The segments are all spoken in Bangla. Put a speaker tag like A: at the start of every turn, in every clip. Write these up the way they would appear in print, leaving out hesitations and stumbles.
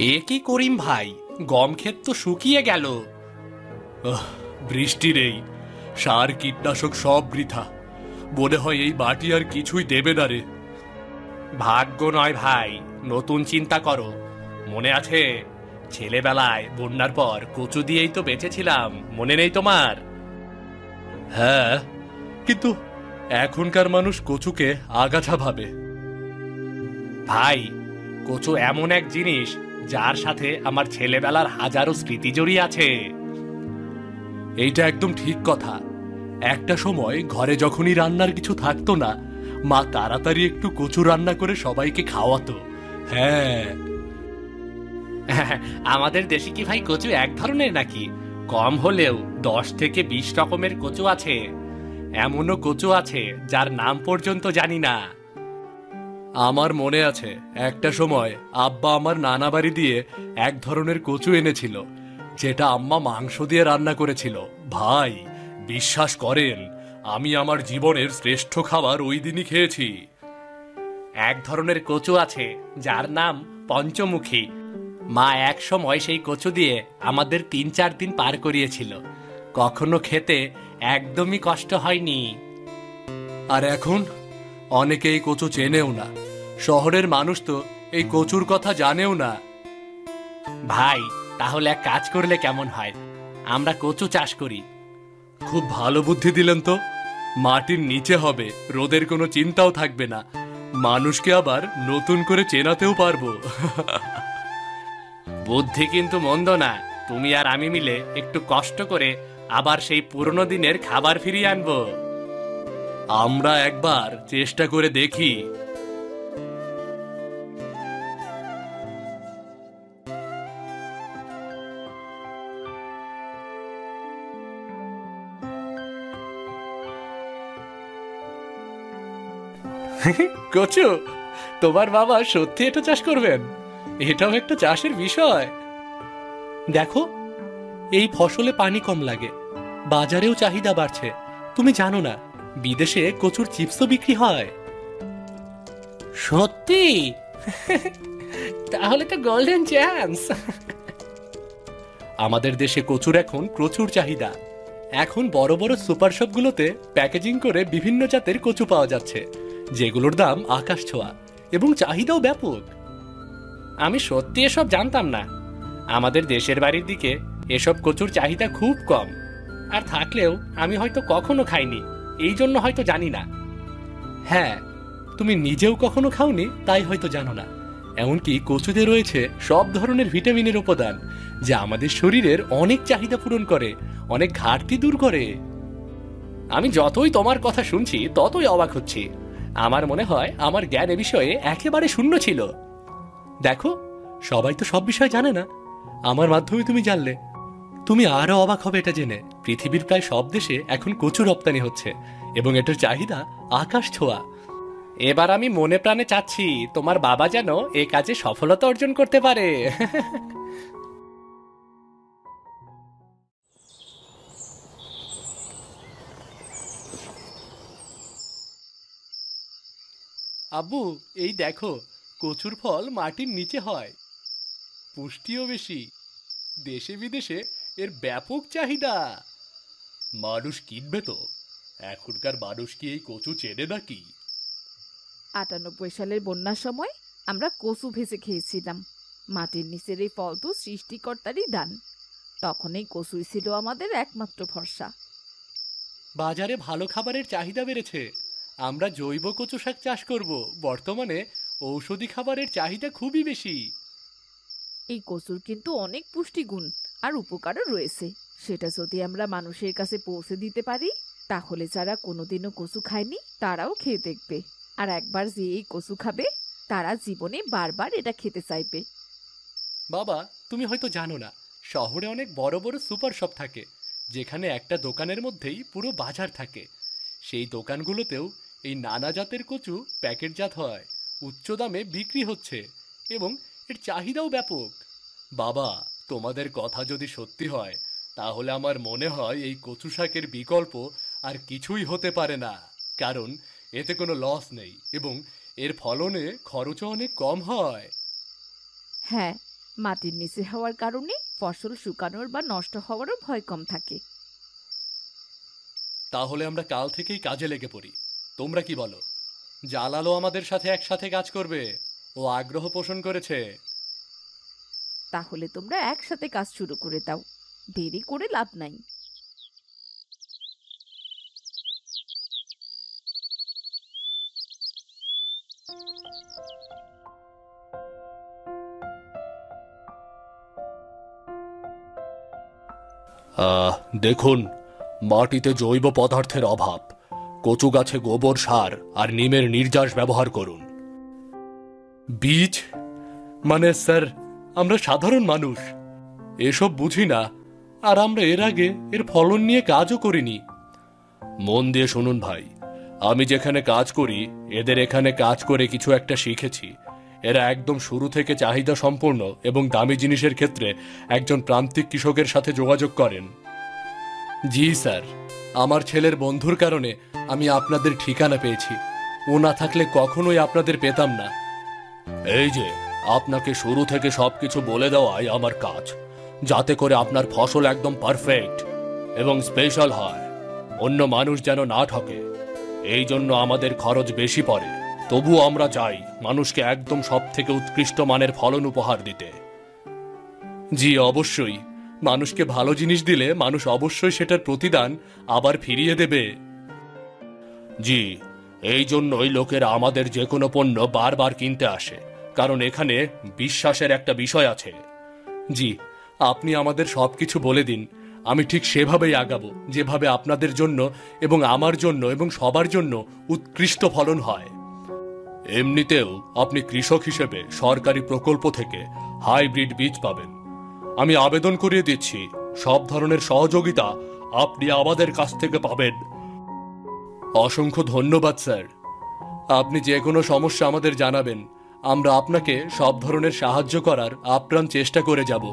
A: এ কি করিম ভাই, গম ক্ষেত তো শুকিয়ে গেল। বৃষ্টি নেই, সার কীটনাশক সব বৃথা। মনে হয় এই মাটি আর কিছুই দেবে না রে। ভাগ্য নয় ভাই, নতুন চিন্তা করো। মনে আছে ছেলেবেলায় বন্যার পর কচু দিয়েই তো বেঁচেছিলাম, মনে নেই তোমার? হ্যাঁ, কিন্তু এখনকার মানুষ কচুকে আগাছা ভাবে। ভাই, কচু এমন এক জিনিস যার সাথে আমার ছেলেবেলার হাজারো স্মৃতি জড়িয়ে আছে। এইটা একদম ঠিক কথা। একটা সময় ঘরে যখনই রান্নার কিছু থাকতো না, মা তাড়াতাড়ি একটু কচু রান্না করে সবাইকে খাওয়াতো। হ্যাঁ। আমাদের দেশে কি ভাই কচু এক ধরনের নাকি? কম হলেও 10 থেকে 20 রকমের কচু আছে। এমনও কচু আছে যার নাম পর্যন্ত জানি না। আমার মনে আছে একটা সময় আব্বা আমার নানা বাড়ি দিয়ে এক ধরনের কচু এনেছিল, যেটা আম্মা মাংস দিয়ে রান্না করেছিল। ভাই, বিশ্বাস করেন, আমি আমার জীবনের শ্রেষ্ঠ খাবার ওই দিনই খেয়েছি। এক ধরনের কচু আছে যার নাম পঞ্চমুখী। মা এক সময় সেই কচু দিয়ে আমাদের 3-4 দিন পার করিয়েছিল। কখনো খেতে একদমই কষ্ট হয়নি। আর এখন অনেকে এই কচু চেনেও না। শহরের মানুষ তো এই কচুর কথা জানেও না। ভাই, তাহলে এক কাজ করলে কেমন হয়? আমরা কচু চাষ করি। খুব ভালো বুদ্ধি দিলেন তো। মাটির নিচে হবে, রোদের কোনো চিন্তাও থাকবে না। মানুষকে আবার নতুন করে চেনাতেও পারবো। বুদ্ধি কিন্তু মন্দ না। তুমি আর আমি মিলে একটু কষ্ট করে আবার সেই পুরনো দিনের খাবার ফিরিয়ে আনবো। আমরা একবার চেষ্টা করে দেখি। কচু, তোমার বাবা সত্যি এটা চাষ করবেন? এটাও একটা চাষের বিষয়। দেখো, এই ফসলে পানি কম লাগে, বাজারেও চাহিদা বাড়ছে। তুমি জানো না, বিদেশে কচুর চিপসও বিক্রি হয়। সত্যি? তাহলে তো গোল্ডেন চান্স। আমাদের দেশে কচুর এখন প্রচুর চাহিদা। এখন বড় বড় সুপার শপগুলোতে প্যাকেজিং করে বিভিন্ন জাতের কচু পাওয়া যাচ্ছে, যেগুলোর দাম আকাশ ছোঁয়া এবং চাহিদাও ব্যাপক। আমি সত্যি এসব জানতাম না। আমাদের দেশের বাড়ির দিকে এসব কচুর চাহিদা খুব কম, আর থাকলেও আমি হয়তো কখনো খাইনি, এই জন্য হয়তো জানি না। হ্যাঁ, তুমি নিজেও কখনো খাওনি, তাই হয়তো জানো না। এমনকি কচুতে রয়েছে সব ধরনের ভিটামিনের উপাদান, যা আমাদের শরীরের অনেক চাহিদা পূরণ করে, অনেক ঘাটতি দূর করে। আমি যতই তোমার কথা শুনছি ততই অবাক হচ্ছি। আমার মনে হয় আমার জ্ঞান এ বিষয়ে একেবারে শূন্য ছিল। দেখো, সবাই তো সব বিষয় জানে না। আমার মাধ্যমে তুমি জানলে। তুমি আরো অবাক হবে এটা জেনে, পৃথিবীর প্রায় সব দেশে এখন কচু রপ্তানি হচ্ছে এবং এটার চাহিদা আকাশ ছোঁয়া। এবার আমি মনে প্রাণে চাচ্ছি তোমার বাবা যেন এ কাজে সফলতা অর্জন করতে পারে। আব্বু, এই দেখো, কচুর ফল মাটির নিচে হয়, পুষ্টিও বেশি। দেশে বিদেশে এর ব্যাপক চাহিদা। মানুষ কিনবে তো। এখনকার মানুষ কি এই কচু চেনে নাকি?
B: 98 সালের বন্যার সময় আমরা কচু ভেজে খেয়েছিলাম। মাটির নিচের এই ফল তো সৃষ্টিকর্তারই দান। তখন এই কচুই ছিল আমাদের একমাত্র ভরসা।
A: বাজারে ভালো খাবারের চাহিদা বেড়েছে। আমরা জৈব কচু শাক চাষ করব। বর্তমানে ঔষধি খাবারের চাহিদা খুবই বেশি।
B: এই কচুর কিন্তু অনেক পুষ্টিগুণ আর উপকারও রয়েছে। সেটা যদি আমরা মানুষের কাছে পৌঁছে দিতে পারি, তাহলে যারা কোনোদিনও কচু খায়নি তারাও খেয়ে দেখবে। আর একবার যে এই কচু খাবে, তারা জীবনে বারবার এটা খেতে চাইবে।
A: বাবা, তুমি হয়তো জানো না, শহরে অনেক বড় বড় সুপার শপ থাকে, যেখানে একটা দোকানের মধ্যেই পুরো বাজার থাকে। সেই দোকানগুলোতেও এই নানা জাতের কচু প্যাকেটজাত হয়, উচ্চ দামে বিক্রি হচ্ছে এবং এর চাহিদাও ব্যাপক। বাবা, তোমাদের কথা যদি সত্যি হয়, তাহলে আমার মনে হয় এই কচু শাকের বিকল্প আর কিছুই হতে পারে না। কারণ এতে কোনো লস নেই এবং এর ফলনে খরচও অনেক কম হয়।
B: হ্যাঁ, মাটির নিচে হওয়ার কারণে ফসল শুকানোর বা নষ্ট হওয়ারও ভয় কম থাকে।
A: তাহলে আমরা কাল থেকেই কাজে লেগে পড়ি। তোমরা কি বলো? জালালও আমাদের সাথে একসাথে কাজ করবে, ও আগ্রহ পোষণ করেছে।
B: তাহলে তোমরা একসাথে কাজ শুরু করে দাও, দেরি করে লাভ নাই।
A: দেখুন, মাটিতে জৈব পদার্থের অভাব। কচু গাছে গোবর সার আর নিমের নির্যাস ব্যবহার করুন। বীজ মানে স্যার, আমরা সাধারণ মানুষ, এসব বুঝি না। আর আমরা এর আগে এর ফলন নিয়ে কাজও করিনি। মন দিয়ে শুনুন ভাই, আমি যেখানে কাজ করি, এদের এখানে কাজ করে কিছু একটা শিখেছি। এরা একদম শুরু থেকে চাহিদা সম্পূর্ণ এবং দামি জিনিসের ক্ষেত্রে একজন প্রান্তিক কৃষকের সাথে যোগাযোগ করেন। জি স্যার, আমার ছেলের বন্ধুর কারণে আমি আপনাদের ঠিকানা পেয়েছি। ও না থাকলে কখনোই আপনাদের পেতাম না। এই যে, আপনাকে শুরু থেকে সবকিছু বলে দেওয়াই আমার কাজ, যাতে করে আপনার ফসল একদম পারফেক্ট এবং স্পেশাল হয়, অন্য মানুষ যেন না ঠকে। এই জন্য আমাদের খরচ বেশি পড়ে, তবুও আমরা চাই মানুষকে একদম সব থেকে উৎকৃষ্ট মানের ফলন উপহার দিতে। জি অবশ্যই, মানুষকে ভালো জিনিস দিলে মানুষ অবশ্যই সেটার প্রতিদান আবার ফিরিয়ে দেবে। জি, এই জন্যই লোকেরা আমাদের যে কোনো পণ্য বারবার কিনতে আসে, কারণ এখানে বিশ্বাসের একটা বিষয় আছে। জি, আপনি আমাদের সবকিছু বলে দিন, আমি ঠিক সেভাবেই আগাবো যেভাবে আপনাদের জন্য এবং আমার জন্য এবং সবার জন্য উৎকৃষ্ট ফলন হয়। এমনিতেও আপনি কৃষক হিসেবে সরকারি প্রকল্প থেকে হাইব্রিড বীজ পাবেন। আমি আবেদন করিয়ে দিচ্ছি, সব ধরনের সহযোগিতা আপনি আমাদের কাছ থেকে পাবেন। অসংখ্য ধন্যবাদ স্যার। আপনি যে কোনো সমস্যা আমাদের জানাবেন, আমরা আপনাকে সব ধরনের সাহায্য করার আপ্রাণ চেষ্টা করে যাব।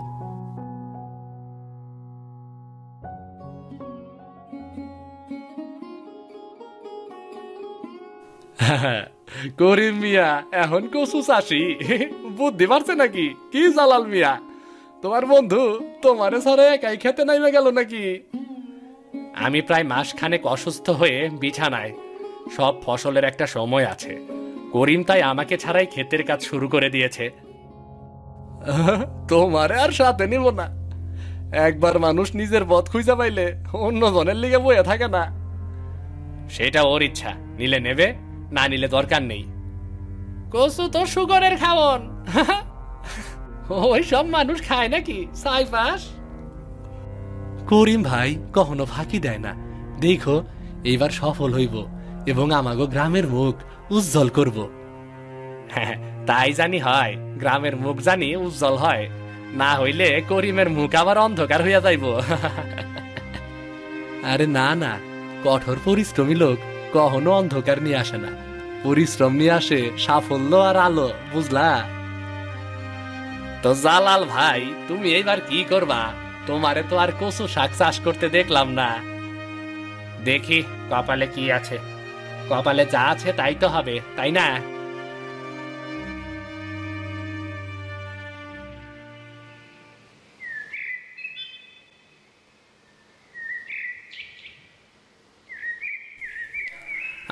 A: করিম মিয়া এখন কচু চাষি, বুদ্ধি পারছে নাকি? কি জালাল মিয়া, তোমার বন্ধু তোমারে ছাড়া একাই খেতে নাইমে গেল নাকি? আমি প্রায় মাসখানেক অসুস্থ হয়ে বিছানায়। সব ফসলের একটা সময় আছে, করিম তাই আমাকে ছাড়াই ক্ষেতের কাজ শুরু করে দিয়েছে। তোমারে আর সাথে নিব না। একবার মানুষ নিজের পথ খুঁজে পাইলে অন্য জনের লিগে বয়ে থাকে না। সেটা ওর ইচ্ছা, নিলে নেবে, না নিলে দরকার নেই। কচু তো সুগারের খাওন, ওই সব মানুষ খায় নাকি সাইফাস? করিম ভাই কখনো ফাঁকি দেয় না। দেখো, এইবার সফল হইব এবং আমাগো গ্রামের মুখ উজ্জ্বল করব। তাই জানি হয়, গ্রামের মুখ জানি উজ্জ্বল হয়, না হইলে করিমের মুখ আবার অন্ধকার হইয়া যাইব। আরে না না, কঠোর পরিশ্রমী লোক কখনো অন্ধকার নিয়ে আসে না, পরিশ্রম নিয়ে আসে সাফল্য আর আলো, বুঝলা? তো জালাল ভাই, তুমি এইবার কি করবা? তোমারে তো আর কচু শাক চাষ করতে দেখলাম না। দেখি কপালে কি আছে, কপালে যা আছে তাই তো হবে, তাই না?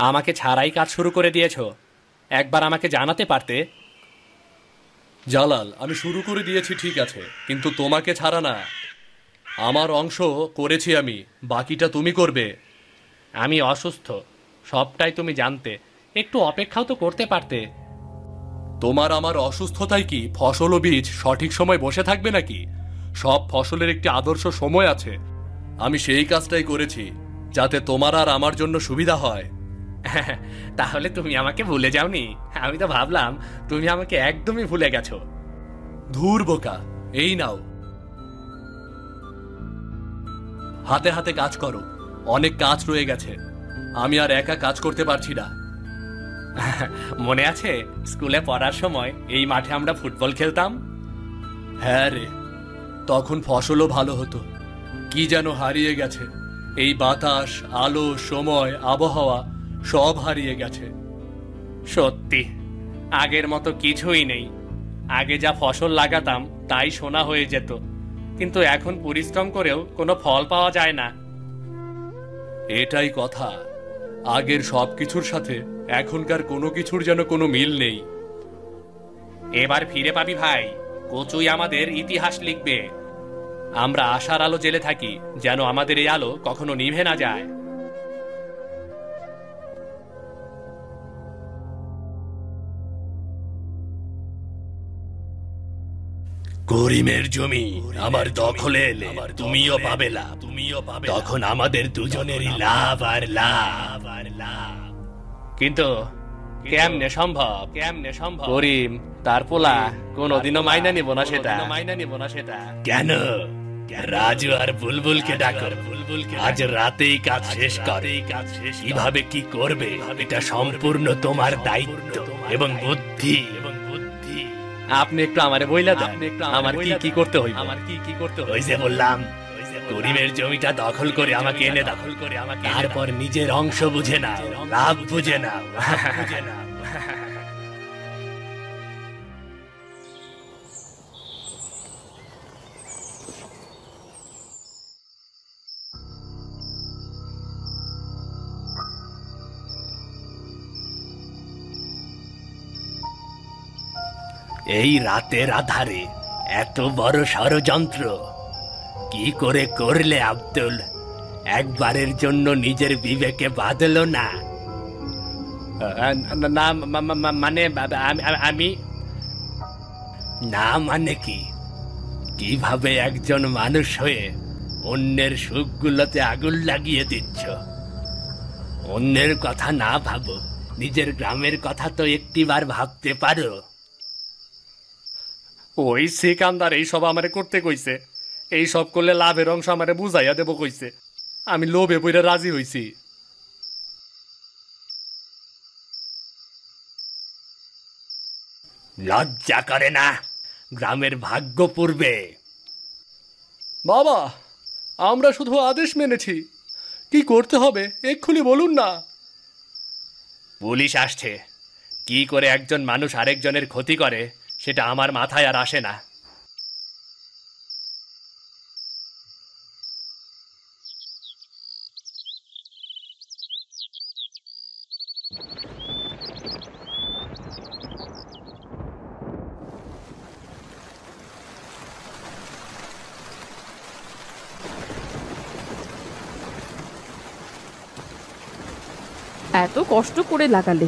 A: আমাকে ছাড়াই কাজ শুরু করে দিয়েছো, একবার আমাকে জানাতে পারতে। জালাল, আমি শুরু করে দিয়েছি ঠিক আছে, কিন্তু তোমাকে ছাড়া না। আমার অংশ করেছি আমি, বাকিটা তুমি করবে। আমি অসুস্থ, সবটাই তুমি জানতে, একটু অপেক্ষাও তো করতে পারতে। তোমার আমার অসুস্থতায় কি ফসল ও বীজ সঠিক সময় বসে থাকবে নাকি? সব ফসলের একটি আদর্শ সময় আছে। আমি সেই কাজটাই করেছি, যাতে তোমার আর আমার জন্য সুবিধা হয়। তাহলে তুমি আমাকে ভুলে যাওনি? আমি তো ভাবলাম তুমি আমাকে একদমই ভুলে গেছো। ধুর বোকা, এই নাও, হাতে হাতে কাজ করো, অনেক কাজ রয়ে গেছে, আমি আর একা কাজ করতে পারছি না। মনে আছে স্কুলে পড়ার সময় এই মাঠে আমরা ফুটবল খেলতাম? হ্যাঁ রে, তখন ফসলও ভালো হতো। কি যেন হারিয়ে গেছে, এই বাতাস, আলো, সময়, আবহাওয়া সব হারিয়ে গেছে। সত্যি, আগের মতো কিছুই নেই। আগে যা ফসল লাগাতাম তাই সোনা হয়ে যেত, কিন্তু এখন পরিশ্রম করেও কোনো ফল পাওয়া যায় না। এটাই কথা, আগের সবকিছুর সাথে এখনকার কোনো কিছুর যেন কোনো মিল নেই। এবার ফিরে পাবি ভাই, কচুই আমাদের ইতিহাস লিখবে। আমরা আশার আলো জেলে থাকি, যেন আমাদের এই আলো কখনো নিভে না যায়।
C: করিমের জমি আমার দখলে এলে তুমিও পাবে লাভ, তখন আমাদের দুজনেরই লাভ আর লাভ।
A: কিন্তু কেমনে সম্ভব? করিম তার পোলা কোনোদিনও মাইনা নিব না সেটা।
C: কেন? রাজু আর বুলবুলকে ডাকো, আজ রাতেই কাজ শেষ করে। কিভাবে কি করবে এটা সম্পূর্ণ তোমার দায়িত্ব এবং বুদ্ধি।
A: আপনি একটু আমারে বইলা দেন, আমার কি করতে হইব?
C: ওই যে বললাম, করিমের জমিটা দখল করে আমাকে এনে দাও, তারপর নিজের অংশ বুঝে নাও, লাভ বুঝে নাও। এই রাতের আধারে এত বড় ষড়যন্ত্র কি করে করলে আব্দুল? একবারের জন্য নিজের বিবেকে বাঁধলো না?
A: না মানে আমি
C: না মানে কি? কিভাবে একজন মানুষ হয়ে অন্যের সুখগুলোতে আগুন লাগিয়ে দিচ্ছ? অন্যের কথা না ভাবো, নিজের গ্রামের কথা তো একটিবার ভাবতে পারো।
A: ওই সিকান্দার এইসব আমারে করতে কইছে, এইসব করলে লাভের অংশ আমারে বুঝাইয়া দেব কইছে। আমি লোভে পইরা রাজি হইছি।
C: লজ্জা করে না? গ্রামের ভাগ্য পূর্বে।
A: বাবা, আমরা শুধু আদেশ মেনেছি, কি করতে হবে এক্ষুনি বলুন না।
C: পুলিশ আসছে। কি করে একজন মানুষ আরেকজনের ক্ষতি করে সেটা আমার মাথায় আর আসে না।
B: এত কষ্ট করে লাগালে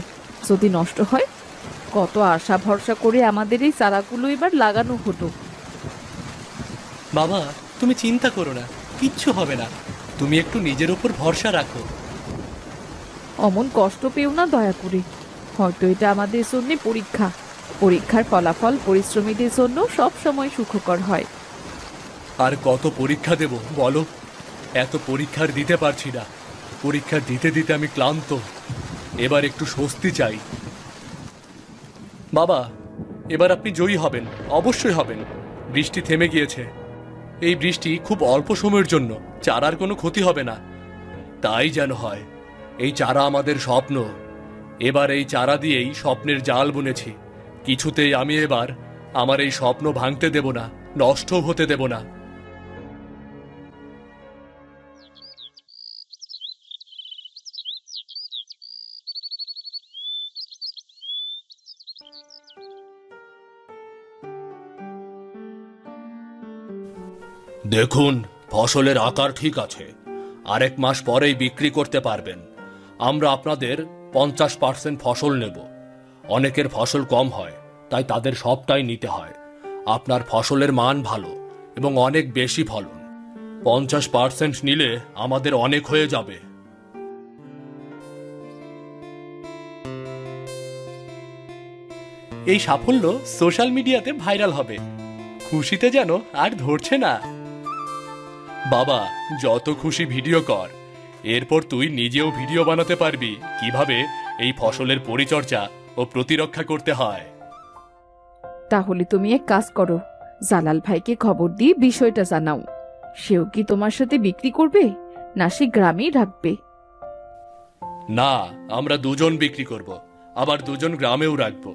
B: যদি নষ্ট হয়? কত আশা ভরসা করে আমাদের এই চারাগুলো এবার লাগানো হতো।
A: বাবা, তুমি চিন্তা করো না, কিচ্ছু হবে না। তুমি একটু নিজের উপর ভরসা রাখো।
B: অমন কষ্ট পেও না দয়া করে। হয়তো এটা আমাদের জন্য পরীক্ষা। পরীক্ষার ফলাফল পরিশ্রমীদের জন্য সব সময় সুখকর হয়।
A: আর কত পরীক্ষা দেব বলো? এত পরীক্ষার দিতে পারছি না। পরীক্ষা দিতে দিতে আমি ক্লান্ত। এবার একটু স্বস্তি চাই। বাবা, এবার আপনি জয়ী হবেন, অবশ্যই হবেন। বৃষ্টি থেমে গিয়েছে। এই বৃষ্টি খুব অল্প সময়ের জন্য, চারার কোনো ক্ষতি হবে না। তাই যেন হয়। এই চারা আমাদের স্বপ্ন। এবার এই চারা দিয়েই স্বপ্নের জাল বুনেছি। কিছুতেই আমি এবার আমার এই স্বপ্ন ভাঙতে দেব না, নষ্ট হতে দেব না।
C: দেখুন, ফসলের আকার ঠিক আছে। আরেক মাস পরেই বিক্রি করতে পারবেন। আমরা আপনাদের 50% ফসল নেব। অনেকের ফসল কম হয়, তাই তাদের সবটাই নিতে হয়। আপনার ফসলের মান ভালো এবং অনেক বেশি ফলন। 50% নিলে আমাদের অনেক হয়ে যাবে।
A: এই সাফল্য সোশ্যাল মিডিয়াতে ভাইরাল হবে। খুশিতে যেন আর ধরছে না। বাবা, যত খুশি ভিডিও কর। এরপর তুই নিজেও ভিডিও বানাতে পারবি কিভাবে এই ফসলের পরিচর্যা ও প্রতিরক্ষা করতে হয়।
B: তাহলে তুমি এক কাজ করো, জালাল ভাইকে খবর দিয়ে বিষয়টা জানাও। সেও কি তোমার সাথে বিক্রি করবে, না সে গ্রামেই রাখবে?
A: না, আমরা দুজন বিক্রি করব, আবার দুজন গ্রামেও রাখবো।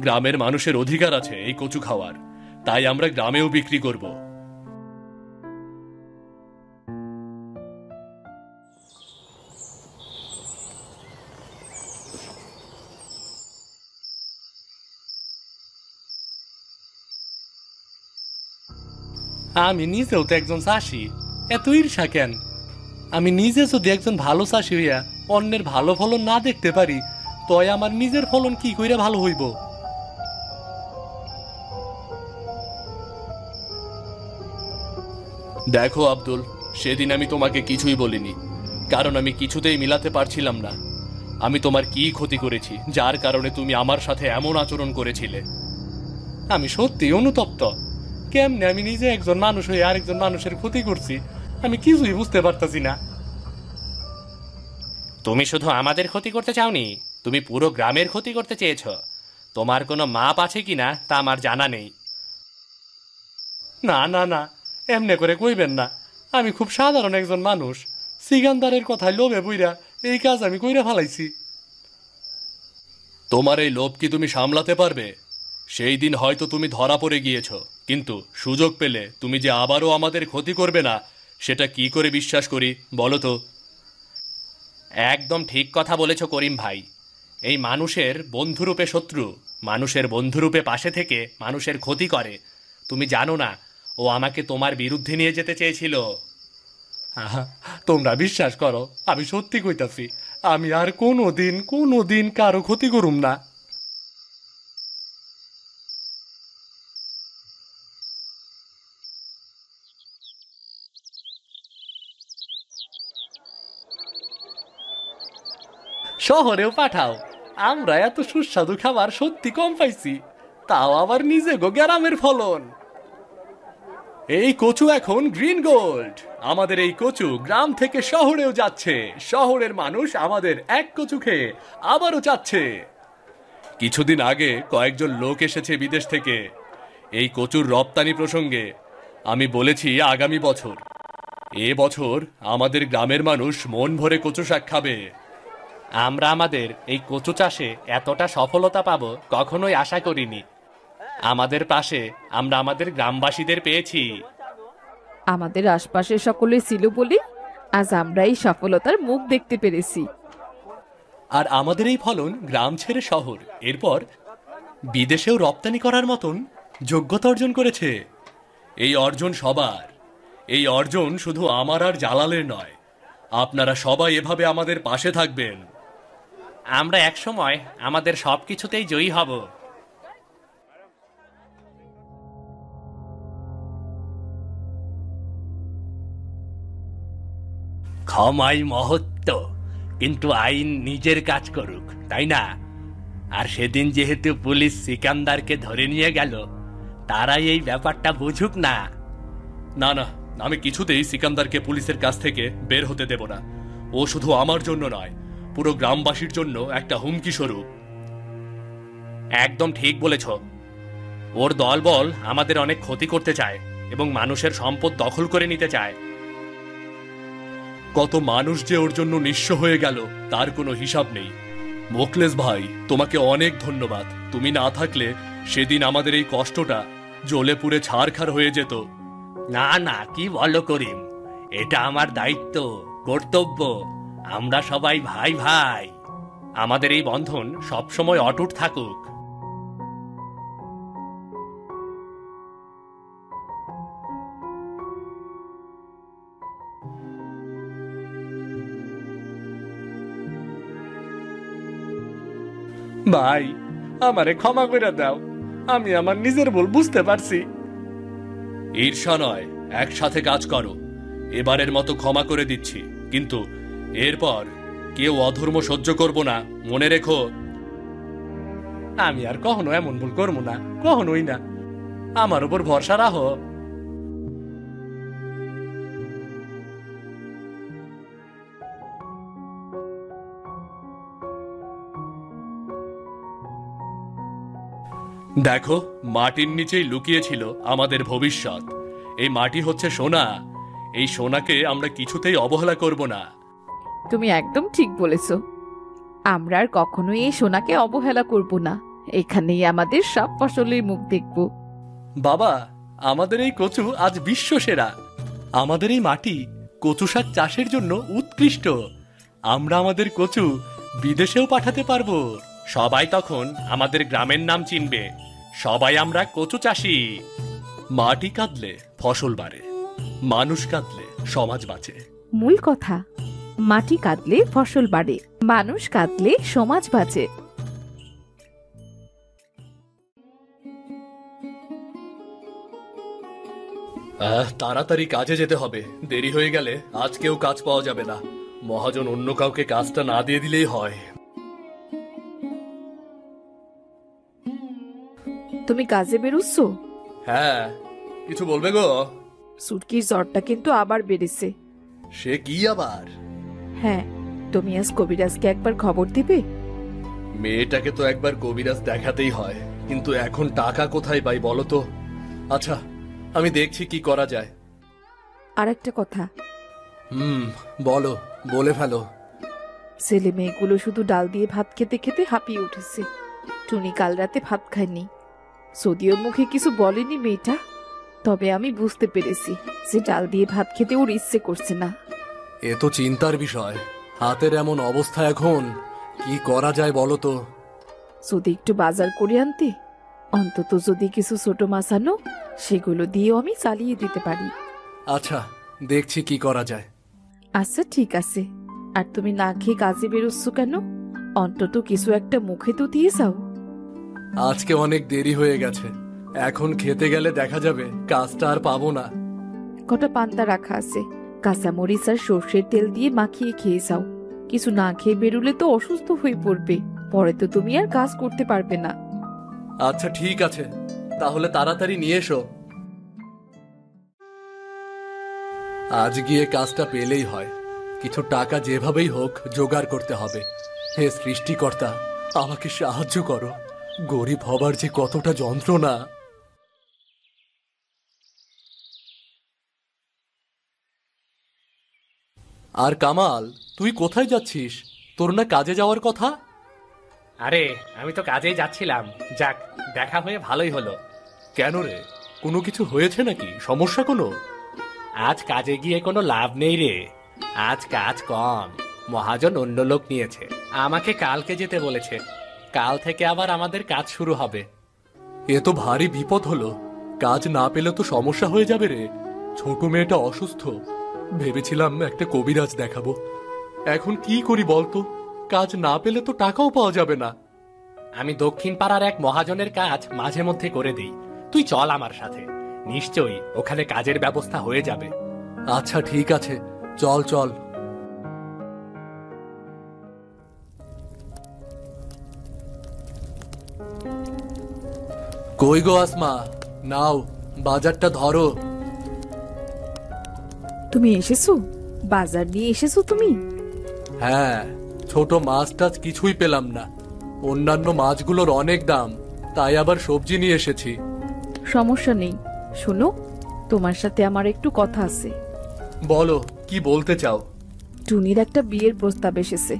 C: গ্রামের মানুষের অধিকার আছে এই কচু খাওয়ার, তাই আমরা গ্রামেও বিক্রি করব।
A: আমি নিজেও তো একজন চাষি, এত ঈর্ষা কেন? আমি নিজে যদি একজন ভালো চাষি হইয়া অন্যের ভালো ফলন না দেখতে পারি, তয় আমার নিজের ফলন কি কইরা ভালো হইব?
C: দেখো আব্দুল, সেদিন আমি তোমাকে কিছুই বলিনি, কারণ আমি কিছুতেই মিলাতে পারছিলাম না আমি তোমার কি ক্ষতি করেছি যার কারণে তুমি আমার সাথে এমন আচরণ করেছিলে।
A: আমি সত্যি অনুতপ্ত। কেমনে আমি নিজে একজন মানুষ হয়ে আরেকজন মানুষের ক্ষতি করছি, আমি কিছুই বুঝতে পারতাছি না। তুমি শুধু আমাদের ক্ষতি করতে চাওনি, তুমি পুরো গ্রামের ক্ষতি করতে চেয়েছ। তোমার কোনো মাপ আছে কিনা তা আমার জানা নেই। না না না, এমনে করে কইবেন না। আমি খুব সাধারণ একজন মানুষ, সিকান্দারের কথায় লোভে বইরা এই কাজ আমি কইরা ফেলাইছি।
C: তোমার এই লোভ কি তুমি সামলাতে পারবে? সেই দিন হয়তো তুমি ধরা পড়ে গিয়েছ, কিন্তু সুযোগ পেলে তুমি যে আবারও আমাদের ক্ষতি করবে না, সেটা কি করে বিশ্বাস করি বলো তো?
A: একদম ঠিক কথা বলেছ করিম ভাই। এই মানুষের বন্ধুরূপে শত্রু, মানুষের বন্ধুরূপে পাশে থেকে মানুষের ক্ষতি করে। তুমি জানো না, ও আমাকে তোমার বিরুদ্ধে নিয়ে যেতে চেয়েছিল। তোমরা বিশ্বাস করো, আমি সত্যি কইতাছি, আমি আর কোনো দিন কারো ক্ষতি করুম না। শহরেও পাঠাও, আমরা এত সুস্বাদু খাবার সত্যি কম পাইছি, তাও আবার নিজে গ্রামের ফলন।
C: এই কচু এখন গ্রিন গোল্ড। আমাদের এই কচু গ্রাম থেকে শহরেও যাচ্ছে, শহরের মানুষ আমাদের এক কচু খেয়ে আবারও চাচ্ছে। কিছুদিন আগে কয়েকজন লোক এসেছে বিদেশ থেকে এই কচুর রপ্তানি প্রসঙ্গে। আমি বলেছি আগামী বছর, এ বছর আমাদের গ্রামের মানুষ মন ভরে কচু শাক খাবে।
A: আমরা আমাদের এই কচু চাষে এতটা সফলতা পাবো কখনোই আশা করিনি। আমাদের পাশে আমরা আমাদের গ্রামবাসীদের পেয়েছি।
B: আমাদের আশপাশের সকলে ছিল বলে আজ আমরা এই সফলতার মুখ দেখতে পেরেছি।
C: আর আমাদের এই ফলন গ্রাম ছেড়ে শহর, এরপর বিদেশেও রপ্তানি করার মতন যোগ্যতা অর্জন করেছে। এই অর্জন সবার, এই অর্জন শুধু আমার আর জালালের নয়। আপনারা সবাই এভাবে আমাদের পাশে থাকবেন।
A: আমরা একসময় আমাদের সবকিছুতেই জয়ী হব। ক্ষমাই মহত্ব, কিন্তু আইন নিজের কাজ করুক, তাই না? আর সেদিন যেহেতু পুলিশ সিকান্দারকে ধরে নিয়ে গেল, তারাই এই ব্যাপারটা বুঝুক না।
C: না না, আমি কিছুতেই সিকান্দারকে পুলিশের কাছ থেকে বের হতে দেব না। ও শুধু আমার জন্য নয়, পুরো গ্রামবাসীর জন্য একটা হুমকি স্বরূপ।
A: একদম ঠিক বলেছ। ওর দলবল আমাদের অনেক ক্ষতি করতে চায় এবং মানুষের সম্পদ দখল করে নিতে চায়।
C: কত মানুষ যে ওর জন্য নিঃস্ব হয়ে গেল তার কোনো হিসাব নেই। মোখলেস ভাই, তোমাকে অনেক ধন্যবাদ। তুমি না থাকলে সেদিন আমাদের এই কষ্টটা জ্বলে পুড়ে ছারখার হয়ে যেত।
A: না না, কি বলো করিম, এটা আমার দায়িত্ব, কর্তব্য। আমরা সবাই ভাই ভাই, আমাদের এই বন্ধন সবসময় অটুট থাকুক। ভাই, আমারে ক্ষমা করে দাও, আমি আমার নিজের ভুল বুঝতে পারছি।
C: ঈর্ষা নয়, একসাথে কাজ করো। এবারের মতো ক্ষমা করে দিচ্ছি, কিন্তু এরপর কেউ অধর্ম সহ্য করব না, মনে রেখো।
A: আমি আর কখনো এমন ভুল করবো না, কখনোই না। আমার উপর ভরসা রাখো।
C: দেখো, মাটির নিচেই লুকিয়েছিল আমাদের ভবিষ্যৎ। এই মাটি হচ্ছে সোনা, এই সোনাকে আমরা কিছুতেই অবহেলা করব না।
B: তুমি একদম ঠিক বলেছ। আমরা আর কখনোই এই সোনাকে অবহেলা করব না। এখানেই আমাদের সব ফসলের মুখ দেখব।
A: বাবা, আমাদের এই কচু আজ বিশ্ব সেরা। আমাদের এই মাটি কচু শাক চাষের জন্য উৎকৃষ্ট। আমরা আমাদের কচু বিদেশেও পাঠাতে পারবো। সবাই তখন আমাদের গ্রামের নাম চিনবে। সবাই আমরা কচু চাষি। মাটি কাঁদলে ফসল বাড়ে, মানুষ কাঁদলে সমাজ বাঁচে।
B: মূল কথা, মাটি কাঁদলে ফসল বাড়ে, মানুষ কাঁদলে সমাজ বাঁচে।
C: তাড়াতাড়ি কাজে যেতে হবে, দেরি হয়ে গেলে আজকেও কাজ পাওয়া যাবে না। মহাজন অন্য কাউকে কাজটা না দিয়ে দিলেই হয়।
B: তুমি কাজে বেরোচ্ছ?
C: হ্যাঁ, কিছু বলবে গো?
B: সুটকির জ্বরটা কিন্তু আবার বেড়েছে।
C: সে কি আবার?
B: হ্যাঁ, তুমি আজ কবিরাজকে একবার খবর দিবে?
C: মেয়েটাকে তো একবার কবিরাজ দেখাতেই হয়, কিন্তু এখন টাকা কোথায় পাই বলো তো? আচ্ছা, আমি দেখছি কি করা যায়।
B: আর একটা কথা,
C: বলো, বলে ফেলো।
B: ছেলে মেয়েগুলো শুধু ডাল দিয়ে ভাত খেতে খেতে হাঁপিয়ে উঠেছে। টুনি কাল রাতে ভাত খায়নি, যদিও মুখে কিছু বলেনি মেয়েটা, তবে আমি বুঝতে পেরেছি যে ডাল দিয়ে ভাত খেতে ওর ইচ্ছে করছে না।
C: এ তো চিন্তার বিষয়। হাতের এমন অবস্থা এখন, কি করা যায় বলো তো?
B: যদি একটু বাজার করে আনতে, অন্তত যদি কিছু ছোট মাছ আনো, সেগুলো দিয়েও আমি চালিয়ে দিতে পারি।
C: আচ্ছা, দেখছি কি করা যায়।
B: আচ্ছা ঠিক আছে। আর তুমি না খেয়ে কাজে বেরোচ্ছ কেন? অন্তত কিছু একটা মুখে তো দিয়ে যাও।
C: আজকে অনেক দেরি হয়ে গেছে, এখন খেতে গেলে দেখা যাবে কাজটা আর পাবো না।
B: কটা পান্তা রাখা আছে, কাঁচামরিচ আর সর্ষের তেল দিয়ে মাখিয়ে খেয়ে যাও। কিছু না খেয়ে বেরোলে তো অসুস্থ হয়ে পড়বে, পরে তো তুমি আর কাজ করতে পারবে না।
C: আচ্ছা ঠিক আছে, তাহলে তাড়াতাড়ি নিয়ে এসো। আজ গিয়ে কাজটা পেলেই হয়। কিছু টাকা যেভাবেই হোক জোগাড় করতে হবে। হে সৃষ্টিকর্তা, আমাকে সাহায্য করো। গরিব হবার যে কতটা যন্ত্রণা। আর কামাল, তুই কোথায় যাচ্ছিস? তোর না কাজে যাওয়ার কথা?
A: আরে, আমি তো কাজেই যাচ্ছিলাম। যাক, দেখা হয়ে ভালোই হলো।
C: কেন রে, কোনো কিছু হয়েছে নাকি? সমস্যা কোনো?
A: আজ কাজে গিয়ে কোনো লাভ নেই রে। আজ কাজ কম, মহাজন অন্য লোক নিয়েছে। আমাকে কালকে যেতে বলেছে। কাল থেকে আবার আমাদের কাজ শুরু হবে।
C: এ তো ভারী বিপদ হলো। কাজ না পেলে তো সমস্যা হয়ে যাবে রে। ছোট মেয়েটা অসুস্থ, ভেবেছিলাম একটা কবিরাজ দেখাবো। এখন কি করি বলতো? কাজ না পেলে তো টাকাও পাওয়া যাবে না।
A: আমি দক্ষিণ পাড়ার এক মহাজনের কাজ মাঝে মধ্যে করে দিই। তুই চল আমার সাথে, নিশ্চয়ই ওখানে কাজের ব্যবস্থা হয়ে যাবে।
C: আচ্ছা ঠিক আছে, চল চল। কই গো আসমা, নাও বাজারটা ধরো।
B: তুমি এসেছো? বাজার নিয়ে এসেছো তুমি?
C: হ্যাঁ, ছোট মাছ টাছ কিছুই পেলাম না। অন্যান্য মাছগুলোর অনেক দাম, তাই আবার সবজি নিয়ে এসেছি।
B: সমস্যা নেই, শোনো, তোমার সাথে আমার একটু কথা আছে।
C: বলো, কি বলতে চাও?
B: টুনির একটা বিয়ের প্রস্তাব এসেছে।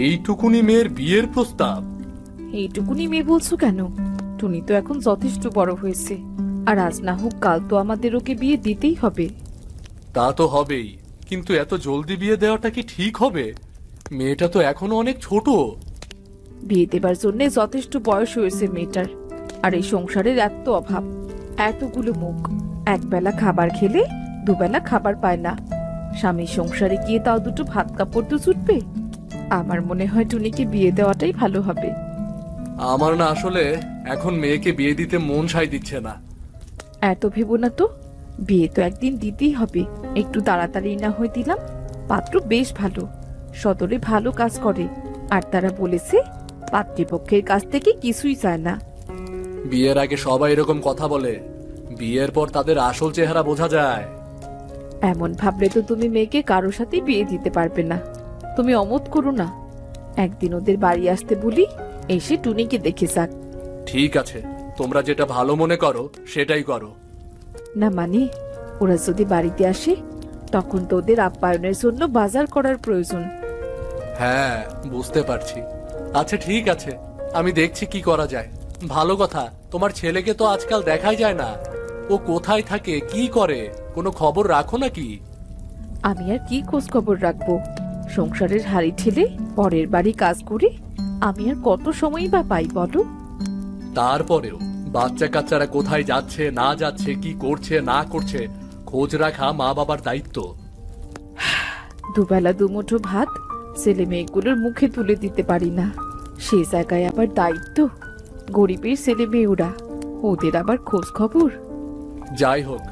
C: এইটুকুনি মেয়ের বিয়ের প্রস্তাব?
B: এইটুকুনি মেয়ে বলছো কেন? টুনি তো এখন যথেষ্ট বড় হয়েছে, আর আজ না হোক কাল তো আমাদের ওকে বিয়ে দিতেই হবে।
C: তা তো হবেই, কিন্তু এত জলদি বিয়ে দেওয়াটা কি ঠিক হবে? মেয়েটা তো এখনো অনেক ছোট।
B: বিয়ে দেবার জন্য যথেষ্ট বয়স হয়েছে মেয়েটার, আর এই সংসারের এত অভাব, এতগুলো মুখ, একবেলা খাবার খেলে দুবেলা খাবার পায় না। স্বামীর সংসারে গিয়ে তাও দুটো ভাত কাপড় তো জুটবে। আমার মনে হয় টুনিকে বিয়ে দেওয়াটাই ভালো হবে।
C: আমার না আসলে এখন মেয়েকে বিয়ে দিতে মন সায় দিচ্ছে না।
B: এত ভেবো না তো, বিয়ে তো একদিন দিতেই হবে। একটু তাড়াতাড়ি না হয়ে দিলাম। পাত্র বেশ ভালো, সদরে ভালো কাজ করে, আর তারা বলেছে পাত্রীপক্ষের কাছ থেকে কিছুই চায় না।
C: বিয়ের আগে সবাই এরকম কথা বলে, বিয়ের পর তাদের আসল চেহারা বোঝা যায়।
B: এমন ভাবলে তো তুমি মেয়েকে কারোর সাথেই বিয়ে দিতে পারবে না। তুমি অমত করো না, একদিন ওদের বাড়ি আসতে বলি, এসে টুনিকে দেখে যাক।
C: ঠিক আছে, তোমরা যেটা ভালো মনে করো সেটাই করো।
B: না মানে, ওরা যদি বাড়িতে আসে তখন তো ওদের আপ্যায়নের জন্য বাজার করার প্রয়োজন।
C: হ্যাঁ, বুঝতে পারছি। আচ্ছা ঠিক আছে, আমি দেখছি কি করা যায়। ভালো কথা, তোমার ছেলেকে তো আজকাল দেখাই যায় না। ও কোথায় থাকে, কি করে, কোনো খবর রাখো নাকি?
B: আমি আর কি খোঁজ খবর রাখবো? সংসারের হাড়ি ঠেলে পরের বাড়ি কাজ করে আমি আর কত সময়ই বা পাই বলো?
C: তারপরেও বাচ্চা কাচ্চারা কোথায় যাচ্ছে না যাচ্ছে, কি করছে না করছে, খোঁজ রাখা মা বাবার দায়িত্ব।
B: দুবেলা দুমুঠো ভাত ছেলে মেয়েগুলোর মুখে তুলে দিতে পারি না, সে জায়গায় আবার দায়িত্ব। গরিবের ছেলে মেয়ে ওরা, ওদের আবার খোঁজ খবর।
C: যাই হোক,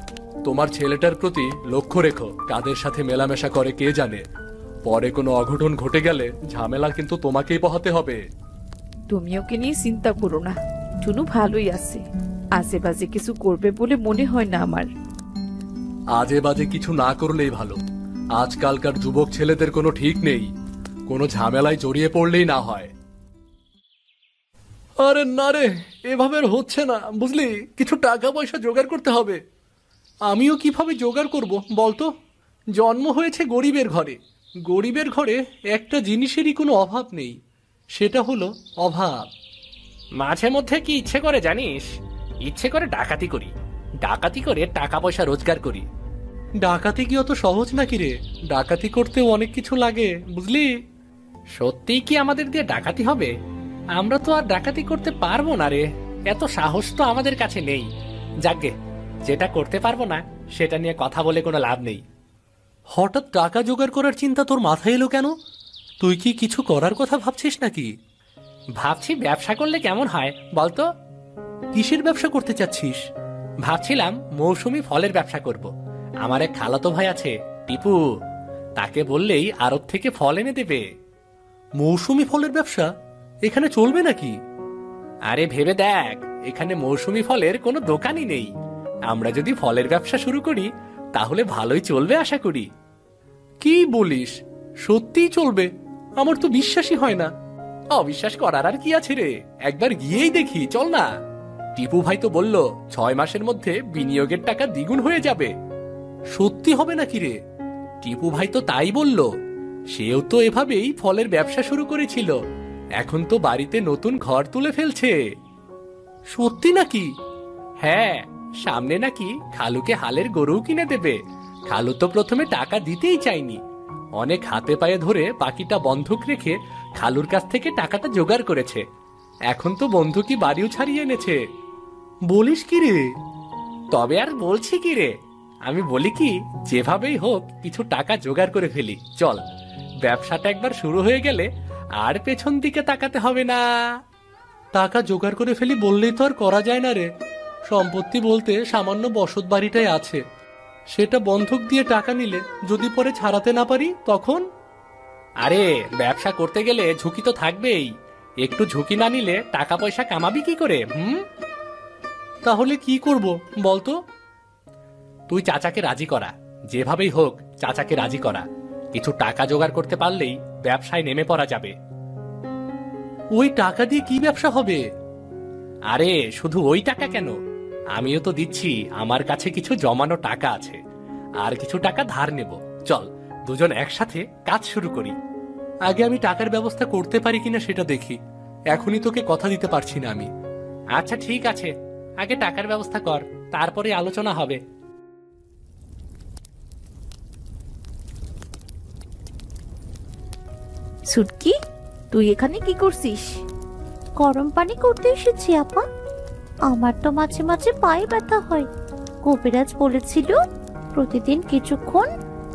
C: তোমার ছেলেটার প্রতি লক্ষ্য রেখো, কাদের সাথে মেলামেশা করে কে জানে। পরে কোনো অঘটন ঘটে গেলে ঝামেলা কিন্তু তোমাকেই পোহাতে হবে।
B: তুমি ওকে নিয়ে চিন্তা করো না, টুনু ভালোই আছে। আজে বাজে কিছু করবে বলে মনে হয় না আমার।
C: আজে বাজে কিছু না করলেই ভালো। আজকালকার যুবক ছেলেদের কোনো ঠিক নেই, কোনো ঝামেলায় জড়িয়ে পড়লেই না হয়। আরে না রে, এভাবে আর হচ্ছে না, বুঝলি? কিছু টাকা পয়সা জোগাড় করতে হবে। আমিও কিভাবে জোগাড় করব বলতো? জন্ম হয়েছে গরিবের ঘরে। গরিবের ঘরে একটা জিনিসেরই কোনো অভাব নেই, সেটা হলো অভাব।
A: মাঝে মধ্যে কি ইচ্ছে করে জানিস? ইচ্ছে করে ডাকাতি করি, ডাকাতি করে টাকা পয়সা রোজগার করি।
C: ডাকাতি কি অত সহজ নাকি রে? ডাকাতি করতেও অনেক কিছু লাগে, বুঝলি?
A: সত্যিই কি আমাদের দিয়ে ডাকাতি হবে? আমরা তো আর ডাকাতি করতে পারবো না রে, এত সাহস তো আমাদের কাছে নেই। যাকগে, যেটা করতে পারবো না সেটা নিয়ে কথা বলে কোনো লাভ নেই।
C: হঠাৎ টাকা জোগাড় করার চিন্তা তোর মাথায় এলো কেন? তুই কি কিছু করার কথা ভাবছিস নাকি?
A: ভাবছি ব্যবসা করলে কেমন হয় বলতো?
C: কিসের ব্যবসা করতে চাচ্ছিস?
A: ভাবছিলাম মৌসুমী ফলের ব্যবসা করব। আমার এক খালাতো ভাই আছে, টিপু, তাকে বললেই আড়ত থেকে ফল এনে দেবে।
C: মৌসুমী ফলের ব্যবসা এখানে চলবে নাকি?
A: আরে ভেবে দেখ, এখানে মৌসুমী ফলের কোনো দোকানই নেই। আমরা যদি ফলের ব্যবসা শুরু করি তাহলে ভালোই চলবে আশা করি।
C: কি বলিস? সত্যিই চলবে? আমার তো বিশ্বাসই হয় না।
A: অবিশ্বাস করার আর কি আছে রে, একবার গিয়েই দেখি, চল না। টিপু ভাই তো বলল 6 মাসের মধ্যে বিনিয়োগের টাকা দ্বিগুণ হয়ে যাবে।
C: সত্যি হবে নাকি রে?
A: টিপু ভাই তো তাই বলল। সেও তো এভাবেই ফলের ব্যবসা শুরু করেছিল, এখন তো বাড়িতে নতুন ঘর তুলে ফেলছে।
C: সত্যি নাকি?
A: হ্যাঁ, সামনে নাকি খালুকে হালের গরুও কিনে দেবে। খালু তো প্রথমে টাকা দিতেই চায়নি, অনেক হাতে পায়ে ধরে বাকিটা বন্ধক রেখে খালুর কাছ থেকে টাকাটা জোগাড় করেছে। এখন তো বন্ধুকি বাড়িও ছাড়িয়ে এনেছে।
C: বলিস কি রে?
A: তবে আর বলছি কি রে, আমি বলি কি, যেভাবেই হোক কিছু টাকা জোগাড় করে ফেলি, চল। ব্যবসাটা একবার শুরু হয়ে গেলে আর পেছন দিকে তাকাতে হবে না।
C: টাকা জোগাড় করে ফেলি বললেই তো আর করা যায় না রে। সম্পত্তি বলতে সামান্য বসত বাড়িটাই আছে, সেটা বন্ধক দিয়ে টাকা নিলে যদি পরে ছাড়াতে না পারি তখন?
A: আরে ব্যবসা করতে গেলে ঝুঁকি তো থাকবেই, একটু ঝুঁকি না নিলে টাকা পয়সা কামাবি কি করে?
C: তাহলে কি করব বলতো?
A: তুই চাচাকে রাজি করা, যেভাবেই হোক চাচাকে রাজি করা। কিছু টাকা জোগাড় করতে পারলেই ব্যবসায় নেমে পড়া যাবে।
C: ওই টাকা দিয়ে কি ব্যবসা হবে?
A: আরে শুধু ওই টাকা কেন, আমিও তো দিচ্ছি, আমার কাছে কিছু জমানো টাকা আছে, আর কিছু টাকা ধার নেব। চল দুজন একসাথে কাজ শুরু করি।
C: আগে আমি টাকার ব্যবস্থা করতে পারি কিনা সেটা দেখি, এখনই তোকে কথা দিতে পারছি না আমি।
A: আচ্ছা ঠিক আছে, আগে টাকার ব্যবস্থা কর, তারপরে আলোচনা হবে।
B: সুটকি, তুই এখানে কি করছিস?
D: গরম পানি করতে এসেছি আপা। আমার তো মাঝে মাঝে পায়ে ব্যথা হয়। কবিরাজ বলেছিল প্রতিদিন কিছুক্ষণ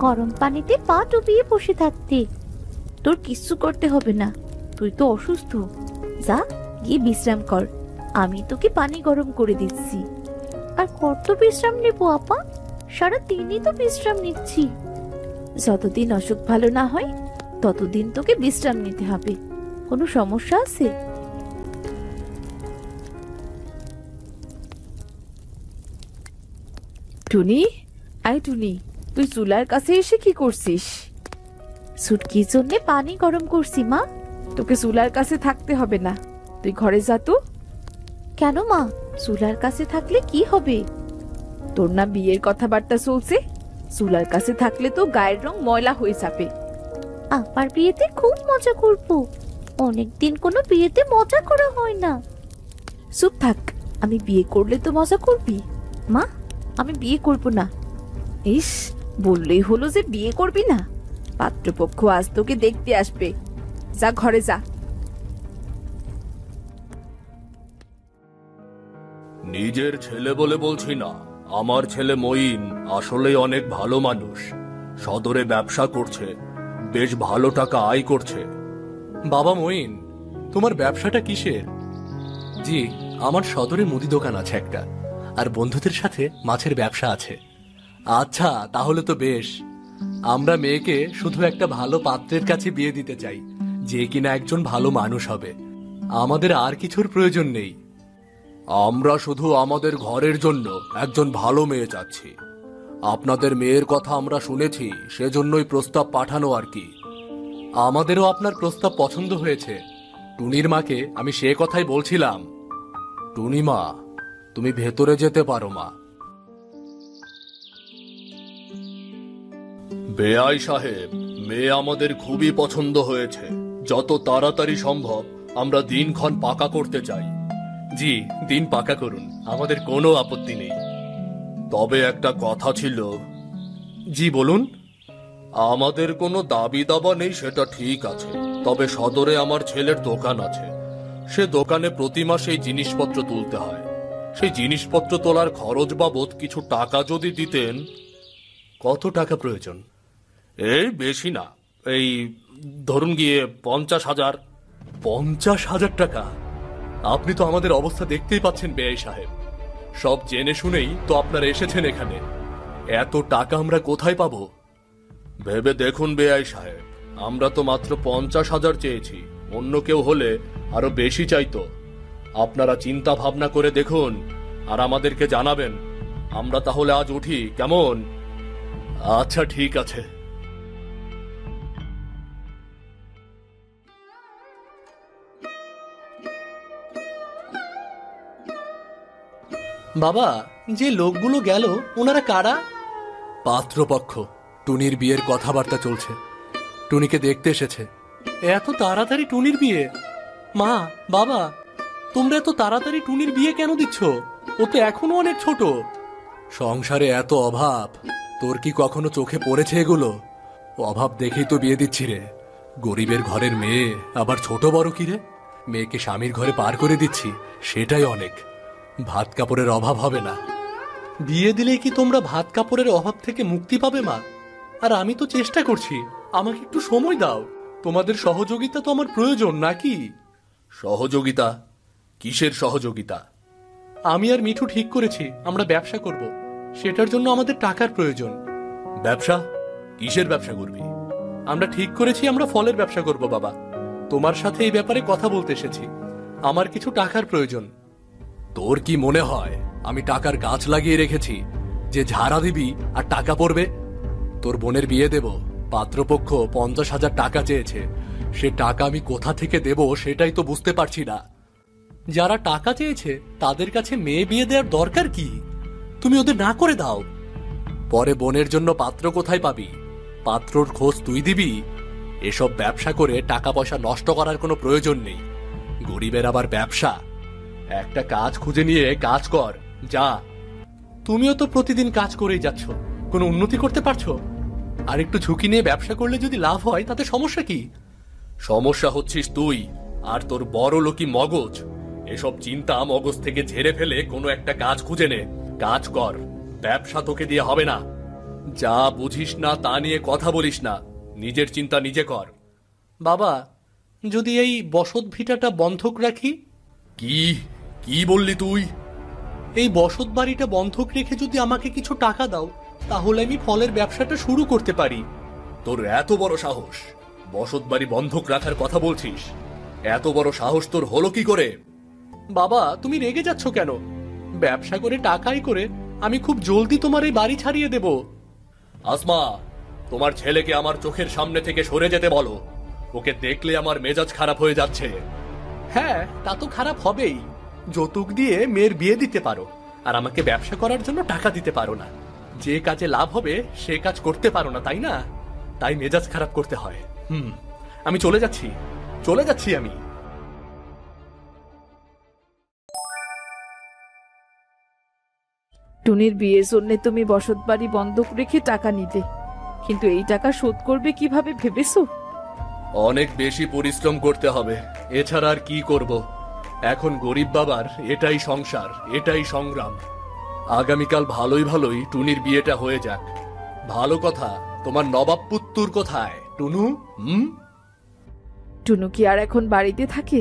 D: গরম পানিতে পা ডুবিয়ে বসে থাকতে।
B: তোর কিচ্ছু করতে হবে না, তুই তো অসুস্থ। যা গিয়ে বিশ্রাম কর, আমি তোকে পানি গরম করে দিচ্ছি।
D: আর কত বিশ্রাম নেব আপা? সারা দিনই তো বিশ্রাম নিচ্ছি।
B: যতদিন অসুখ ভালো না হয় ততদিন তোকে বিশ্রাম নিতে হবে। কোনো সমস্যা আছে? টুনি, আই টুনি, তুই চুলার কাছে এসে কি করছিস?
D: সুটকির জন্য পানি গরম করছি মা।
B: তোকে চুলার কাছে থাকতে হবে না, তুই ঘরে যা তো।
D: কেন মা? চুলার কাছে থাকলে কি হবে?
B: তোর না বিয়ের কথাবার্তা চলছে, চুলার কাছে থাকলে তো গায়ের রং ময়লা হয়ে যাবে।
D: আমার বিয়েতে খুব মজা করব। অনেকদিন কোনো বিয়েতে মজা করা হয় না।
B: চুপ থাক, আমি বিয়ে করলে তো মজা করবি। মা, আমি বিয়ে করব না। ইস, বললেই হলো যে বিয়ে করবি না। পাত্রপক্ষ আজ তোকে দেখতে আসবে, যা ঘরে যা।
C: নিজের ছেলে বলে বলছি না, আমার ছেলে মঈন আসলেই অনেক ভালো মানুষ। সদরে ব্যবসা করছে, বেশ ভালো টাকা আয় করছে।
A: বাবা মঈন, তোমার ব্যবসাটা কিসের? জি, আমার সদরে মুদি দোকান আছে একটা, আর বন্ধুদের সাথে মাছের ব্যবসা আছে। আচ্ছা, তাহলে তো বেশ। আমরা মেয়েকে শুধু একটা ভালো পাত্রের কাছে বিয়ে দিতে চাই, যে কিনা একজন ভালো মানুষ হবে। আমাদের আর কিছুর প্রয়োজন নেই।
C: আমরা শুধু আমাদের ঘরের জন্য একজন ভালো মেয়ে চাচ্ছি। আপনাদের মেয়ের কথা আমরা শুনেছি, সেজন্যই প্রস্তাব পাঠানো আর কি।
A: আমাদেরও আপনার প্রস্তাব পছন্দ হয়েছে। টুনির মাকে আমি সে কথাই বলছিলাম।
C: টুনি মা, তুমি ভেতরে যেতে পারো মা। বেআই সাহেব, মেয়ে আমাদের খুবই পছন্দ হয়েছে। যত তাড়াতাড়ি সম্ভব আমরা দিনক্ষণ পাকা করতে চাই।
A: জি, দিন পাকা করুন, আমাদের কোনো আপত্তি নেই।
C: তবে একটা কথা ছিল।
A: জি বলুন।
C: আমাদের কোনো দাবি দাবা নেই সেটা ঠিক আছে, তবে সদরে আমার ছেলের দোকান আছে। সে দোকানে প্রতি মাসে জিনিসপত্র তুলতে হয়। সেই জিনিসপত্র তোলার খরচ বাবদ কিছু টাকা যদি দিতেন।
A: কত টাকা প্রয়োজন?
C: এই বেশি না, এই ধরুন গিয়ে 50,000।
A: 50,000 টাকা? আপনি তো আমাদের অবস্থা দেখতেই পাচ্ছেন বেআই সাহেব। সব জেনে শুনেই তো আপনারা এসেছেন এখানে। এত টাকা আমরা কোথায় পাবো?
C: ভেবে দেখুন বেআই সাহেব, আমরা তো মাত্র 50,000 চেয়েছি, অন্য কেউ হলে আরো বেশি চাইতো। আপনারা চিন্তা ভাবনা করে দেখুন আর আমাদেরকে জানাবেন। আমরা তাহলে আজ উঠি, কেমন?
A: আচ্ছা, ঠিক আছে। বাবা, যে লোকগুলো গেল ওনারা কারা? পাত্রপক্ষ। টুনির বিয়ের কথাবার্তা চলছে, টুনিকে দেখতে এসেছে। এত তাড়াতাড়ি টুনির বিয়ে? মা, বাবা, তোমরা এত তাড়াতাড়ি টুনির বিয়ে কেন দিচ্ছ? ও তো এখনো অনেক ছোট। সংসারে এত অভাব, তোর কি কখনো চোখে পড়েছে এগুলো? অভাব দেখেই তো বিয়ে দিচ্ছি রে। গরিবের ঘরের মেয়ে, আবার ছোট বড় কি রে? মেয়েকে স্বামীর ঘরে পার করে দিচ্ছি, সেটাই অনেক। ভাত কাপড়ের অভাব হবে না। বিয়ে দিলেই কি তোমরা ভাত কাপড়ের অভাব থেকে মুক্তি পাবে মা? আর আমি তো চেষ্টা করছি, আমাকে একটু সময় দাও। তোমাদের সহযোগিতা তো আমার প্রয়োজন, নাকি?
C: সহযোগিতা? কিসের সহযোগিতা?
A: আমি আর মিঠু ঠিক করেছি আমরা ব্যবসা করব। সেটার জন্য আমাদের টাকার প্রয়োজন।
C: ব্যবসা? কিসের ব্যবসা করবি?
A: আমরা ঠিক করেছি আমরা ফলের ব্যবসা করব বাবা। তোমার সাথে এই ব্যাপারে কথা বলতে এসেছি। আমার কিছু টাকার প্রয়োজন।
C: তোর কি মনে হয় আমি টাকার গাছ লাগিয়ে রেখেছি যে ঝাড়া দিবি আর টাকা পড়বে? তোর বোনের বিয়ে দেব, পাত্রপক্ষ 50,000 টাকা চেয়েছে। সে টাকা আমি কোথা থেকে দেব সেটাই তো বুঝতে পারছি না।
A: যারা টাকা চেয়েছে তাদের কাছে মেয়ে বিয়ে দেওয়ার দরকার কি? তুমি ওদের না করে দাও।
C: পরে বোনের জন্য পাত্র কোথায় পাবি? পাত্রর খোঁজ তুই দিবি? এসব ব্যবসা করে টাকা পয়সা নষ্ট করার কোনো প্রয়োজন নেই। গরিবের আবার ব্যবসা? একটা কাজ খুঁজে নিয়ে কাজ কর, যা।
A: তুমিও তো প্রতিদিন কাজ করেই যাচ্ছ, কোনো উন্নতি করতে পারছো? আর একটু ঝুঁকি নিয়ে ব্যবসা করলে যদি লাভ হয় তাতে সমস্যা কি?
C: সমস্যা হচ্ছিস তুই আর তোর বড় লোকি মগজ। এসব চিন্তা মগজ থেকে ঝেড়ে ফেলে কোনো একটা কাজ খুঁজে নে, কাজ কর। ব্যবসা তোকে দিয়ে হবে না। যা বুঝিস না তা নিয়ে কথা বলিস না, নিজের চিন্তা নিজে কর।
A: বাবা, যদি এই বসত ভিটাটা বন্ধক রাখি?
C: কি কি বললি তুই?
A: এই বসত বাড়িটা বন্ধক রেখে যদি আমাকে কিছু টাকা দাও, তাহলে আমি ফলের ব্যবসাটা শুরু করতে পারি।
C: তোর এত বড় সাহস, বসত বাড়ি বন্ধক রাখার কথা বলছিস? এত বড় সাহস তোর হলো কি করে?
A: বাবা, তুমি রেগে যাচ্ছ কেন? ব্যবসা করে টাকাই করে আমি খুব জলদি তোমার এই বাড়ি ছাড়িয়ে দেব।
C: আসমা, তোমার ছেলেকে আমার চোখের সামনে থেকে সরে যেতে বলো। ওকে দেখলে আমার মেজাজ খারাপ হয়ে যাচ্ছে।
A: হ্যাঁ, তা তো খারাপ হবেই। যৌতুক দিয়ে মেয়ের বিয়ে দিতে পারো, আর আমাকে ব্যবসা করার জন্য টাকা দিতে পারো না। যে কাজে লাভ হবে সে কাজ করতে পারো না, তাই না? তাই মেজাজ খারাপ করতে হয়। আমি চলে যাচ্ছি।
C: চলে যাচ্ছি আমি।
B: টুনির বিয়ের জন্য তুমি বসত বাড়ি বন্ধক রেখে টাকা নিলে, কিন্তু এই টাকা শোধ করবে কিভাবে ভেবেছো?
C: অনেক বেশি পরিশ্রম করতে হবে, এছাড়া আর কি করব। এখন গরিব বাবার এটাই সংসার, এটাই সংগ্রাম। আগামীকাল ভালোই ভালোই টুনির বিয়েটা হয়ে যাক। ভালো কথা, তোমার নবাব পুত্তুর কোথায় টুনু?
B: টুনু কি আর এখন বাড়িতে থাকে?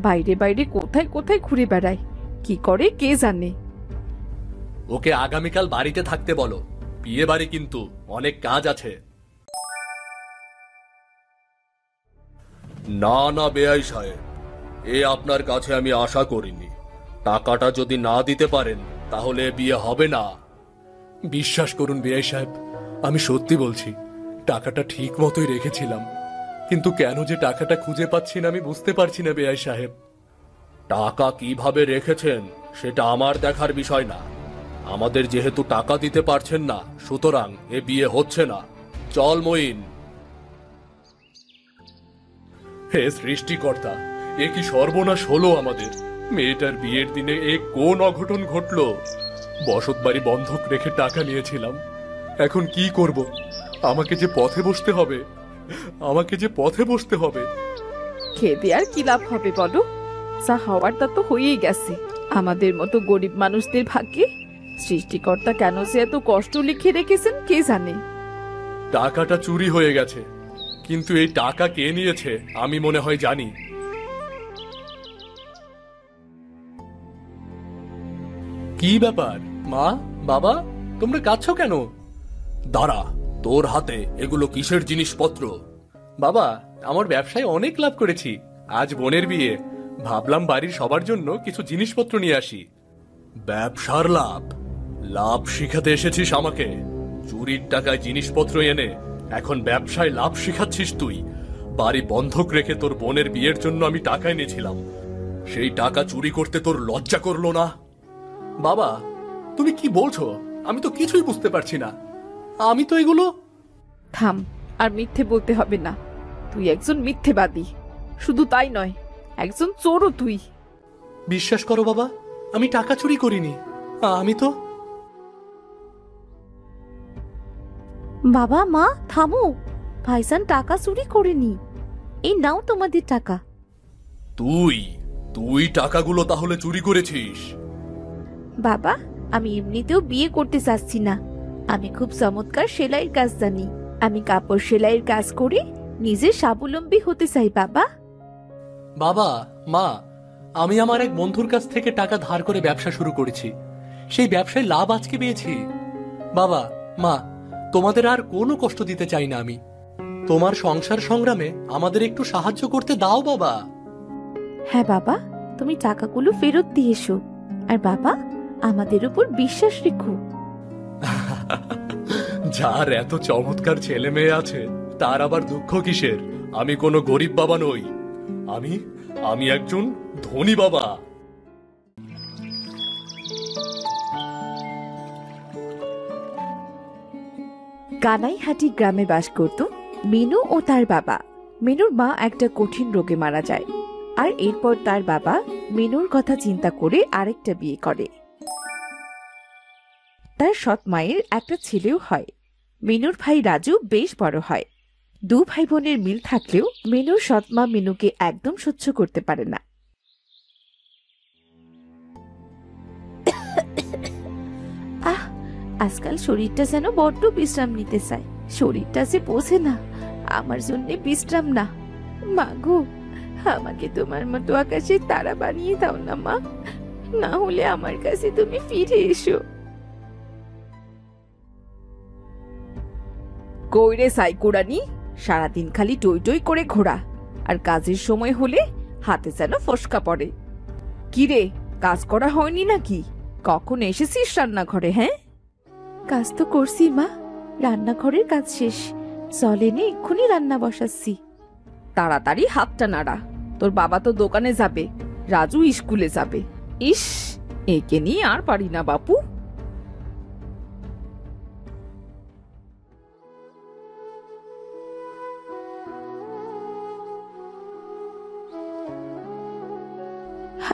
B: বাইরে বাইরে কোথায় কোথায় ঘুরে বেড়ায়, কি করে কে জানে।
C: ওকে আগামীকাল বাড়িতে থাকতে বলো, বিয়ে বাড়ি কিন্তু অনেক কাজ আছে। না না বেআই সাহেব, এ আপনার কাছে আমি আশা করিনি। টাকাটা যদি না দিতে পারেন তাহলে বিয়ে হবে না। বিশ্বাস করুন বেআই সাহেব, আমি সত্যি বলছি, টাকাটা ঠিক মতোই রেখেছিলাম, কিন্তু কেন যে টাকাটা খুঁজে পাচ্ছি না আমি বুঝতে পারছি না বেআই সাহেব। টাকা কিভাবে রেখেছেন সেটা আমার দেখার বিষয় না। আমাদের যেহেতু টাকা দিতে পারছেন না, সুতরাং এ বিয়ে হচ্ছে না। চল মঈন। হে সৃষ্টিকর্তা, এ কি সর্বনাশ হলো আমাদের! মেয়েটার বিয়ের দিনে এ কোন অঘটন ঘটলো! বসত বাড়ি বন্ধক রেখে টাকা নিয়েছিলাম, এখন কি করব? আমাকে যে পথে বসতে হবে, আমাকে যে পথে বসতে হবে।
B: খেতে আর কি লাভ হবে বলো? যা হওয়ার তা তো হয়েই গেছে। আমাদের মতো গরিব মানুষদের ভাগ্যে সৃষ্টিকর্তা কেন যে এত কষ্ট লিখে রেখেছেন কে জানে।
C: টাকাটা চুরি হয়ে গেছে, কিন্তু এই টাকা কে নিয়েছে আমি মনে হয় জানি। কি ব্যাপার মা, বাবা, তোমরা কাঁদছো কেন? দাঁড়া, তোর হাতে এগুলো কিসের জিনিসপত্র? বাবা, আমার ব্যবসায় অনেক লাভ করেছি, আজ বোনের বিয়ে, ভাবলাম বাড়ির সবার জন্য কিছু জিনিসপত্র নিয়ে আসি। ব্যবসার লাভ? লাভ শিখাতে এসেছিস আমাকে? চুরির টাকায় জিনিসপত্র এনে এখন ব্যবসায় লাভ শিখাচ্ছিস তুই? বাড়ি বন্ধক রেখে তোর বোনের বিয়ের জন্য আমি টাকা এনেছিলাম, সেই টাকা চুরি করতে তোর লজ্জা করলো না? বাবা, তুমি কি বলছো? আমি তো কিছুই বুঝতে পারছি না। আমি তো এগুলো...
B: থাম, আর মিথ্যে বলতে হবে না। তুই একজন মিথ্যেবাদী, শুধু তাই নয়, একজন চোরও তুই।
C: বিশ্বাস করো বাবা, আমি টাকা চুরি করিনি। আমি তো...
D: বাবা মা থামো, ভাইজান টাকা চুরি করেনি, এই নাও তোমাদের টাকা।
C: তুই তুই টাকাগুলো তাহলে চুরি করেছিস?
D: বাবা, আমি এমনিতেও বিয়ে করতে চাচ্ছি না, আমি খুব চমৎকার সেলাইয়ের কাজ জানি, আমি কাপড় সেলাইয়ের কাজ করে নিজে স্বাবলম্বী হতে চাই বাবা।
C: বাবা, মা, আমি আমার এক বন্ধুর কাছ থেকে টাকা ধার করে ব্যবসা শুরু করেছি, সেই ব্যবসায় লাভ আজকে পেয়েছি। বাবা, মা, তোমাদের আর কোনো কষ্ট দিতে চাই না আমি। তোমার সংসার সংগ্রামে আমাদের একটু সাহায্য করতে দাও বাবা।
D: হ্যাঁ বাবা, তুমি টাকাগুলো ফেরত দিয়ে এসো, আর বাবা আমাদের উপর বিশ্বাস রেখো।
C: যার এত চমৎকার ছেলে মেয়ে আছে তার আবার দুঃখ কিসের? আমি কোনো গরিব বাবা নই, আমি একজন ধনী বাবা।
B: কানাইহাটি গ্রামে বাস করত মিনু ও তার বাবা। মিনুর মা একটা কঠিন রোগে মারা যায়, আর এরপর তার বাবা মিনুর কথা চিন্তা করে আরেকটা বিয়ে করে। তার সৎ মায়ের একটা ছেলেও হয়। মিনুর ভাই রাজু বেশ বড় হয়। দু ভাই বোনের মিল থাকলেও মিনুর সৎ মা মিনুকে একদম সহ্য করতে পারে না।
D: আজকাল শরীরটা যেন বড্ড বিশ্রাম নিতে চায়, শরীরটা যে বোঝে না আমার জন্য বিশ্রাম না। মা গো, আমাকে তোমার মতো আকাশের তারা বানিয়ে দাও না মা, না হলে আমার কাছে তুমি ফিরে এসো।
B: কইরে সাইকুড়ানি, সারাদিন খালি টই টই করে ঘোরা, আর কাজের সময় হলে হাতে যেন ফসকা পড়ে। কিরে, কাজ করা হয়নি নাকি? কখন এসেছিস রান্নাঘরে? হ্যাঁ,
D: কাজ তো করছি মা, রান্নাঘরের কাজ শেষ, জল এনে এক্ষুনি রান্না বসাচ্ছি।
B: তাড়াতাড়ি হাতটা নাড়া, তোর বাবা তো দোকানে যাবে, রাজু স্কুলে যাবে। ইস, একে নিয়ে আর পারি না বাপু।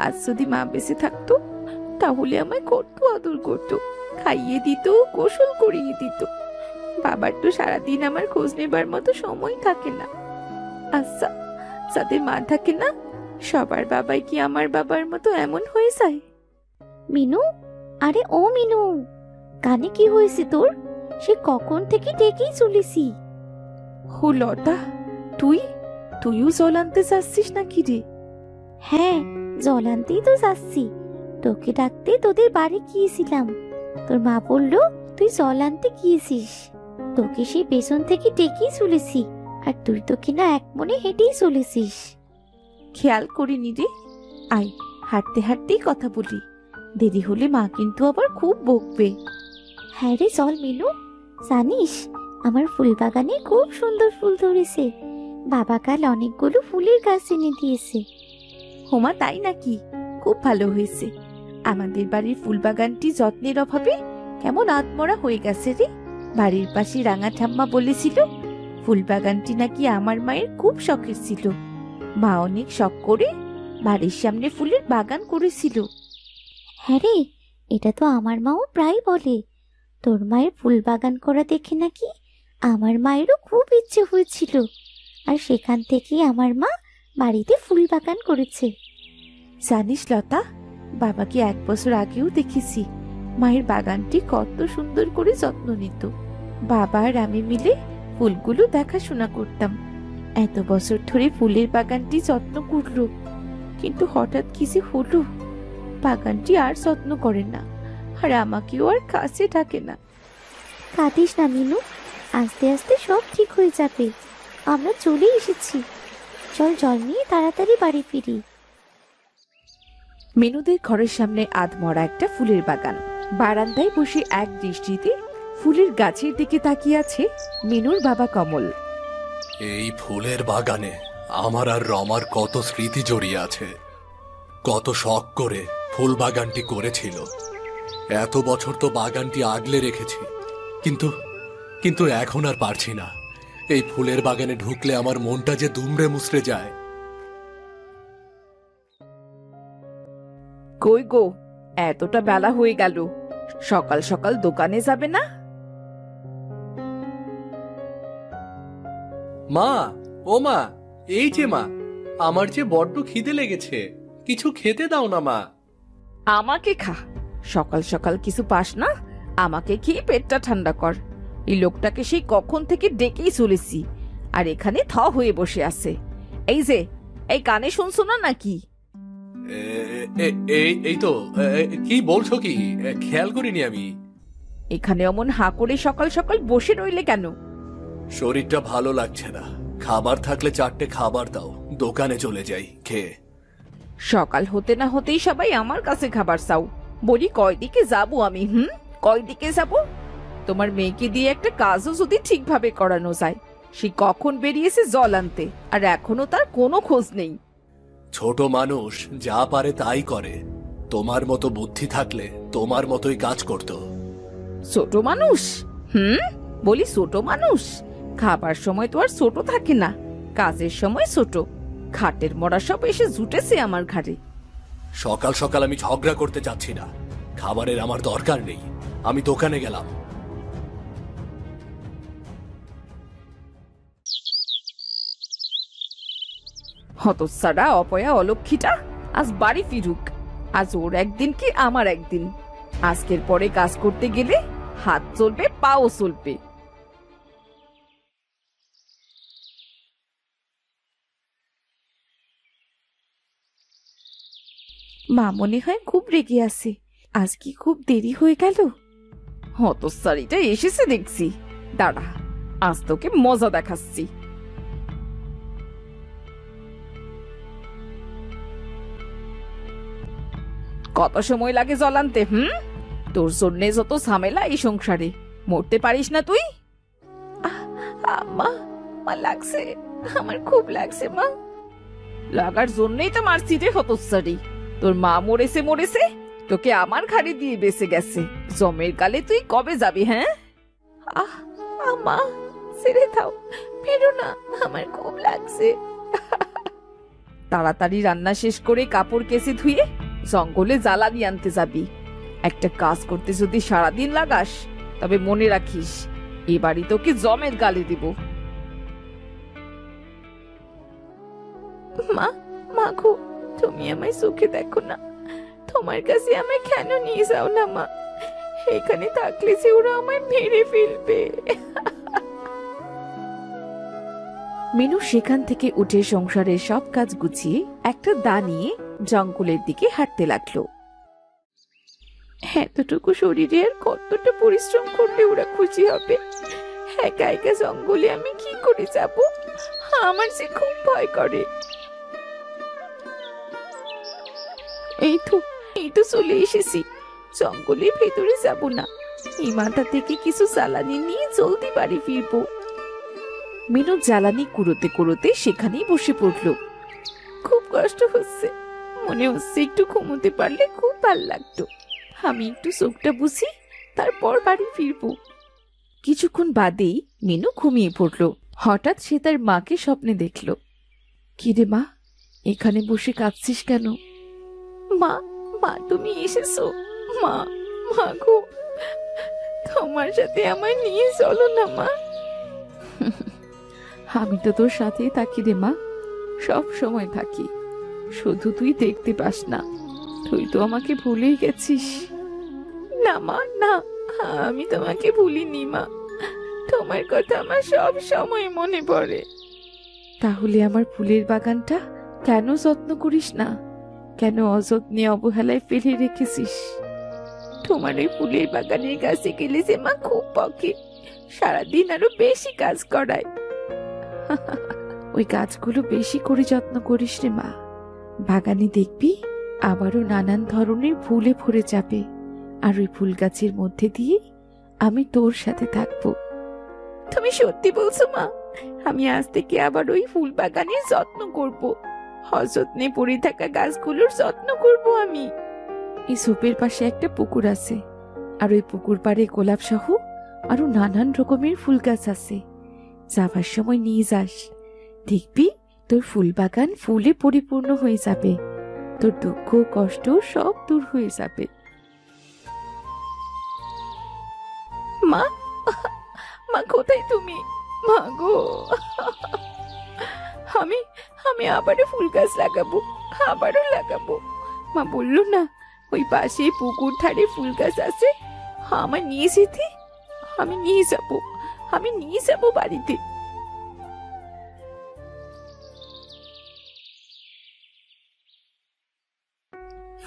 B: আজ যদি মা বেঁচে থাকতো তাহলে আমায় কত আদর করতো, খাইয়ে দিত, গোসল করিয়ে দিত। বাবার তো সারাদিন আমার খোঁজ নেবার মতো সময় থাকে না। আচ্ছা, যাদের মা থাকে না সবার বাবাই কি আমার বাবার মতো এমন হয়ে যায়?
D: মিনু, আরে ও মিনু, কানে কি হয়েছে তোর? সে কখন থেকে ডেকেই চলেছি।
B: ও লতা, তুইও জল আনতে যাচ্ছিস নাকি রে?
D: হ্যাঁ, জল আনতেই তো যাচ্ছি। তোকে ডাকতে তোদের বাড়ি গিয়েছিলাম, তোর মা বললো তুই জল আনতে গিয়েছিস। তোকে সেই পেছন থেকে ডেকেই চলেছি, আর তুই তো কিনা এক মনে হেঁটেই চলেছিস।
B: খেয়াল করিনি রে। আয়, হাঁটতে হাঁটতেই কথা বলি, দেরি হলে মা কিন্তু আবার খুব বকবে।
D: হ্যাঁ রে, চল মিনু। জানিস, আমার ফুল বাগানে খুব সুন্দর ফুল ধরেছে। বাবা কাল অনেকগুলো ফুলের গাছ এনে দিয়েছে।
B: হোমা, তাই নাকি? খুব ভালো হয়েছে। আমাদের বাড়ির ফুল বাগানটি যত্নের অভাবে কেমন আধমরা হয়ে গেছে রে। বাড়ির পাশে রাঙা ঠাম্মা বলেছিল ফুল বাগানটি নাকি আমার মায়ের খুব শখের ছিল। মা অনেক শখ করে বাড়ির সামনে ফুলের বাগান করেছিল।
D: হ্যাঁ রে, এটা তো আমার মাও প্রায় বলে। তোর মায়ের ফুল বাগান করা দেখে নাকি আমার মায়েরও খুব ইচ্ছে হয়েছিল, আর সেখান থেকেই আমার মা বাড়িতে ফুল বাগান করেছে।
B: জানিস লতা, বাবাকে 1 বছর আগেও দেখেছি মায়ের বাগানটি কত সুন্দর করে যত্ন নিত। বাবা আর আমি মিলে ফুলগুলো দেখাশোনা করতাম। এত বছর ধরে ফুলের বাগানটি যত্ন করলো, কিন্তু হঠাৎ কি যে হলো, বাগানটি আর যত্ন করে না, আর আমাকেও আর কাছে ডাকে না।
D: কাঁদিস না মিনু, আস্তে আস্তে সব ঠিক হয়ে যাবে। আমরা চলে এসেছি, চল জল নিয়ে তাড়াতাড়ি বাড়ি ফিরি।
B: মিনুদের ঘরের সামনে আধমরা একটা ফুলের বাগান। বারান্দায় বসে এক দৃষ্টিতে ফুলের গাছের দিকে তাকিয়ে আছে মিনুর বাবা কমল।
C: এই ফুলের বাগানে আমার আর রমার কত স্মৃতি জড়িয়ে আছে। কত শখ করে ফুল বাগানটি করেছিল। এত বছর তো বাগানটি আগলে রেখেছি, কিন্তু এখন আর পারছি না। এই ফুলের বাগানে ঢুকলে আমার মনটা যে দুমড়ে মুচড়ে যায়।
B: কই গো, এতটা বেলা হয়ে গেল, সকাল সকাল দোকানে যাবে না?
A: মা, ও মা, এই যে মা, আমার যে বড্ড খিদে লেগেছে, কিছু খেতে দাও না মা।
B: আমাকে খা, সকাল সকাল কিছু পাস না? আমাকে খেয়ে পেটটা ঠান্ডা কর। এই লোকটাকে সেই কখন থেকে ডেকেই চলেছি, আর এখানে থ হয়ে বসে আছে। এই যে, এই কানে শুনছো না নাকি?
C: এই তো, কি বলছো কি? খেয়াল করিনি আমি।
B: এখানে অমন হাঁ করে সকাল সকাল বসে রইলে কেন?
C: শরীরটা ভালো লাগছে না, খাবার থাকলে 4টে খাবার দাও, দোকানে চলে যাই খেয়ে।
B: সকাল হতে না হতেই সবাই আমার কাছে খাবার চাও। বলি কয়দিকে যাবো আমি? কয়দিকে যাবো? তোমার মেয়েকে দিয়ে একটা কাজও যদি ঠিকভাবে করানো যায়। সে কখন বেরিয়েছে জল আনতে, আর এখনো তার কোনো খোঁজ নেই।
C: ছোট মানুষ যা পারে তাই করে। তোমার মতো বুদ্ধি থাকলে তোমার মতোই কাজ করতো।
B: ছোট মানুষ? বলি ছোট মানুষ? খাবার সময় তো আর ছোট থাকে না, কাজের সময় ছোট। খাটের মরা সব এসে জুটেছে আমার ঘাড়ে।
C: সকাল সকাল আমি ঝগড়া করতে চাচ্ছি না, খাবারের আমার দরকার নেই। আমি দোকানে গেলাম।
B: হতচ্ছাড়া অপয়া অলক্ষীটা আজ বাড়ি ফিরুক। আজ ওর একদিন কি আমার একদিন। আজকের পরে কাজ করতে গেলে হাত চলবে, পাও চলবে। মা মনে হয় খুব রেগে আছে। আজ কি খুব দেরি হয়ে গেল? হতচ্ছাড়িটা এসেছে দেখছি। দাঁড়া, আজ তোকে মজা দেখাচ্ছি। কত সময় লাগে জল আনতে? তোর জন্যে যত ঝামেলা এই সংসারে। মরতে পারিস না তুই? মা, লাগছে, আমার খুব লাগছে মা। লাগার জন্যই তো মারছি রে হতচ্ছাড়ি। তোর মা মরেছে, তোকে আমার ঘাড়ে দিয়ে বেঁচে গেছে। জমের কালে তুই কবে যাবি? মা, ছেড়ে দাও, ফেরো না, আমার খুব লাগছে। তাড়াতাড়ি রান্না শেষ করে কাপড় কেচে ধুয়ে জঙ্গলে জ্বালানি আনতে যাবি। একটা কাজ করতে যদি সারাদিন লাগাস তবে মনে রাখিস এবারই তোকে জমের গালে দিব।
E: মা, মা গো, তুমি আমায় সুখে দেখো না। তোমার কাছে আমায় কেন নিয়ে যাও না মা? এখানে থাকলে যে ওরা আমায় মেরে ফেলবে।
B: মিনু সেখান থেকে উঠে সংসারের সব কাজ গুছিয়ে একটা দা নিয়ে জঙ্গলের দিকে হাঁটতে লাগলো।
E: এতটুকু শরীরে আর কতটা পরিশ্রম করলে ওরা খুশি হবে? একা একা জঙ্গলে আমি কি করে যাব? আমার যে খুব ভয় করে। এই তো চলে এসেছি। জঙ্গলের ভেতরে যাব না, এই মাথা থেকে কিছু জ্বালানি নিয়ে জলদি বাড়ি ফিরবো।
B: মিনু জ্বালানি কুড়োতে কুড়োতে সেখানেই বসে পড়ল।
E: খুব কষ্ট হচ্ছে, মনে হচ্ছে একটু ঘুমোতে পারলে খুব ভালো লাগতো। আমি একটু চোখটা বুঝি, তারপর বাড়ি ফিরবো।
B: কিছুক্ষণ বাদেই মিনু ঘুমিয়ে পড়ল। হঠাৎ সে তার মাকে স্বপ্নে দেখল। কি রে মা, এখানে বসে কাঁদছিস কেন?
E: মা, মা তুমি এসেছো? মা, মা গো, তোমার সাথে আমায় নিয়ে চলো না মা।
B: আমি তো তোর সাথেই থাকি রে মা, সব সময় থাকি, শুধু তুই দেখতে পাস না। তুই তো আমাকে ভুলেই গেছিস।
E: না মা, না, আমি তোমাকে ভুলিনি মা। তোমার কথা আমার সব সময় মনে পড়ে।
B: তাহলে আমার ফুলের বাগানটা কেন যত্ন করিস না? কেন অযত্নে অবহেলায় ফেলে রেখেছিস?
E: তোমার ওই ফুলের বাগানের কাছে গেলে যে মা খুব বকে, সারাদিন আরো বেশি কাজ করায়।
B: ওই গাছগুলো বেশি করে যত্ন করিস রে মা। বাগানে দেখবি আবারও নানান ধরনের ফুলে ভরে যাবে, আর ওই ফুল গাছের মধ্যে দিয়ে আমি তোর সাথে থাকবো।
E: তুমি সত্যি বলছো মা? আমি আজ থেকে আবার ওই ফুল বাগানের যত্ন করব। অযত্নে পড়ে থাকা গাছগুলোর যত্ন করব আমি।
B: এই ঝোপের পাশে একটা পুকুর আছে, আর ওই পুকুর পাড়ে গোলাপ সহ আরো নানান রকমের ফুল গাছ আছে। যাবার সময় নিয়ে যাস, দেখবি তোর ফুল বাগান ফুলে পরিপূর্ণ হয়ে যাবে। তোর দুঃখ কষ্ট সব দূর হয়ে যাবে।
E: মা, মা কোথায় তুমি? মা গো, আমি আবারও ফুল গাছ লাগাবো, আবারও লাগাবো। মা বললো না ওই পাশে পুকুর ধারে ফুল গাছ আছে, আমার নিয়ে যেতে। আমি নিয়ে যাবো বাড়িতে।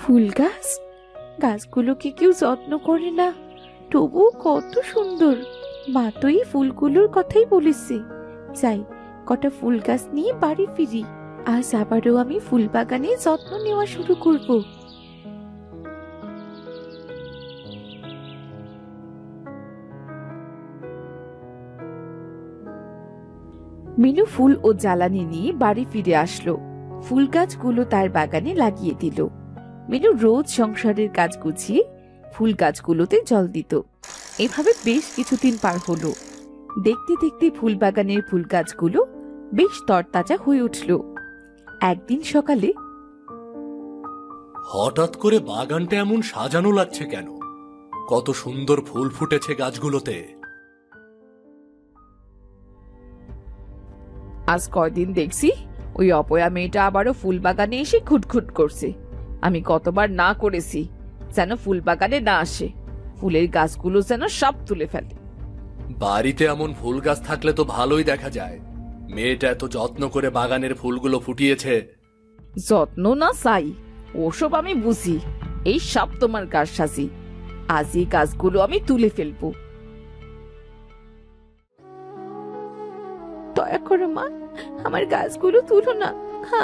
B: ফুল গাছ, গাছগুলো কি কেউ যত্ন করে না? তবু কত সুন্দর। মা তো এই ফুলগুলোর কথাই বলেছে। যাই, কটা ফুল গাছ নিয়ে বাড়ি ফিরি। আজ আবারও আমি ফুল বাগানে যত্ন নেওয়া শুরু করব। মিনু ফুল ও জ্বালানি নিয়ে বাড়ি ফিরে আসলো। ফুল গাছগুলো তার বাগানে লাগিয়ে দিল। মিনু রোজ সংসারের কাজ গুছিয়ে ফুল গাছগুলোতে জল দিত। এভাবে বেশ কিছুদিন পার হলো। দেখতে দেখতে ফুল বাগানের ফুল গাছগুলো বেশ তরতাজা হয়ে উঠল। একদিন সকালে,
C: হঠাৎ করে বাগানটা এমন সাজানো লাগছে কেন? কত সুন্দর ফুল ফুটেছে গাছগুলোতে।
B: আজ কয়দিন দেখছি ওই অপয়া মেয়েটা আবারও ফুল বাগানে এসে খুটখুট করছে। আমি কতবার না করেছি যেন ফুল বাগানে না আসে, ফুলের গাছগুলো যেন সব তুলে ফেলে।
C: বাড়িতে এমন ফুল গাছ থাকলে তো ভালোই দেখা যায়। মেয়েটা এত যত্ন করে বাগানের ফুলগুলো ফুটিয়েছে।
B: যত্ন না চাই, ওসব আমি বুঝি। এই সব তোমার কারসাজি। আজ এই গাছগুলো আমি তুলে ফেলবো।
E: দয়া করো মা, আমার গাছগুলো তুলো না।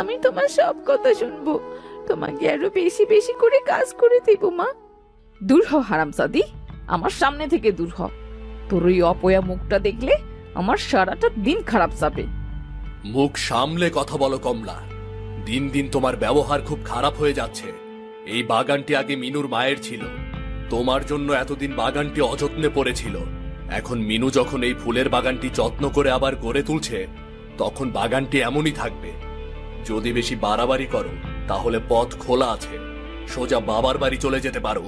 E: আমি তোমার সব কথা শুনবো। তোমাকে আরো বেশি বেশি করে কাজ করে দেব মা।
B: দূর হ হারামজাদি, আমার সামনে থেকে দূর হ। তোর ওই অপয়া মুখটা দেখলে আমার সারাটা দিন খারাপ যাবে।
C: মুখ সামলে কথা বলো কমলা। দিন দিন তোমার ব্যবহার খুব খারাপ হয়ে যাচ্ছে। এই বাগানটি আগে মিনুর মায়ের ছিল। তোমার জন্য এতদিন বাগানটি অযত্নে পড়েছিল। এখন মিনু যখন এই ফুলের বাগানটি যত্ন করে আবার গড়ে তুলছে, তখন বাগানটি এমনই থাকবে। যদি বেশি বাড়াবাড়ি করো তাহলে পথ খোলা আছে, সোজা বাবার বাড়ি চলে যেতে পারো।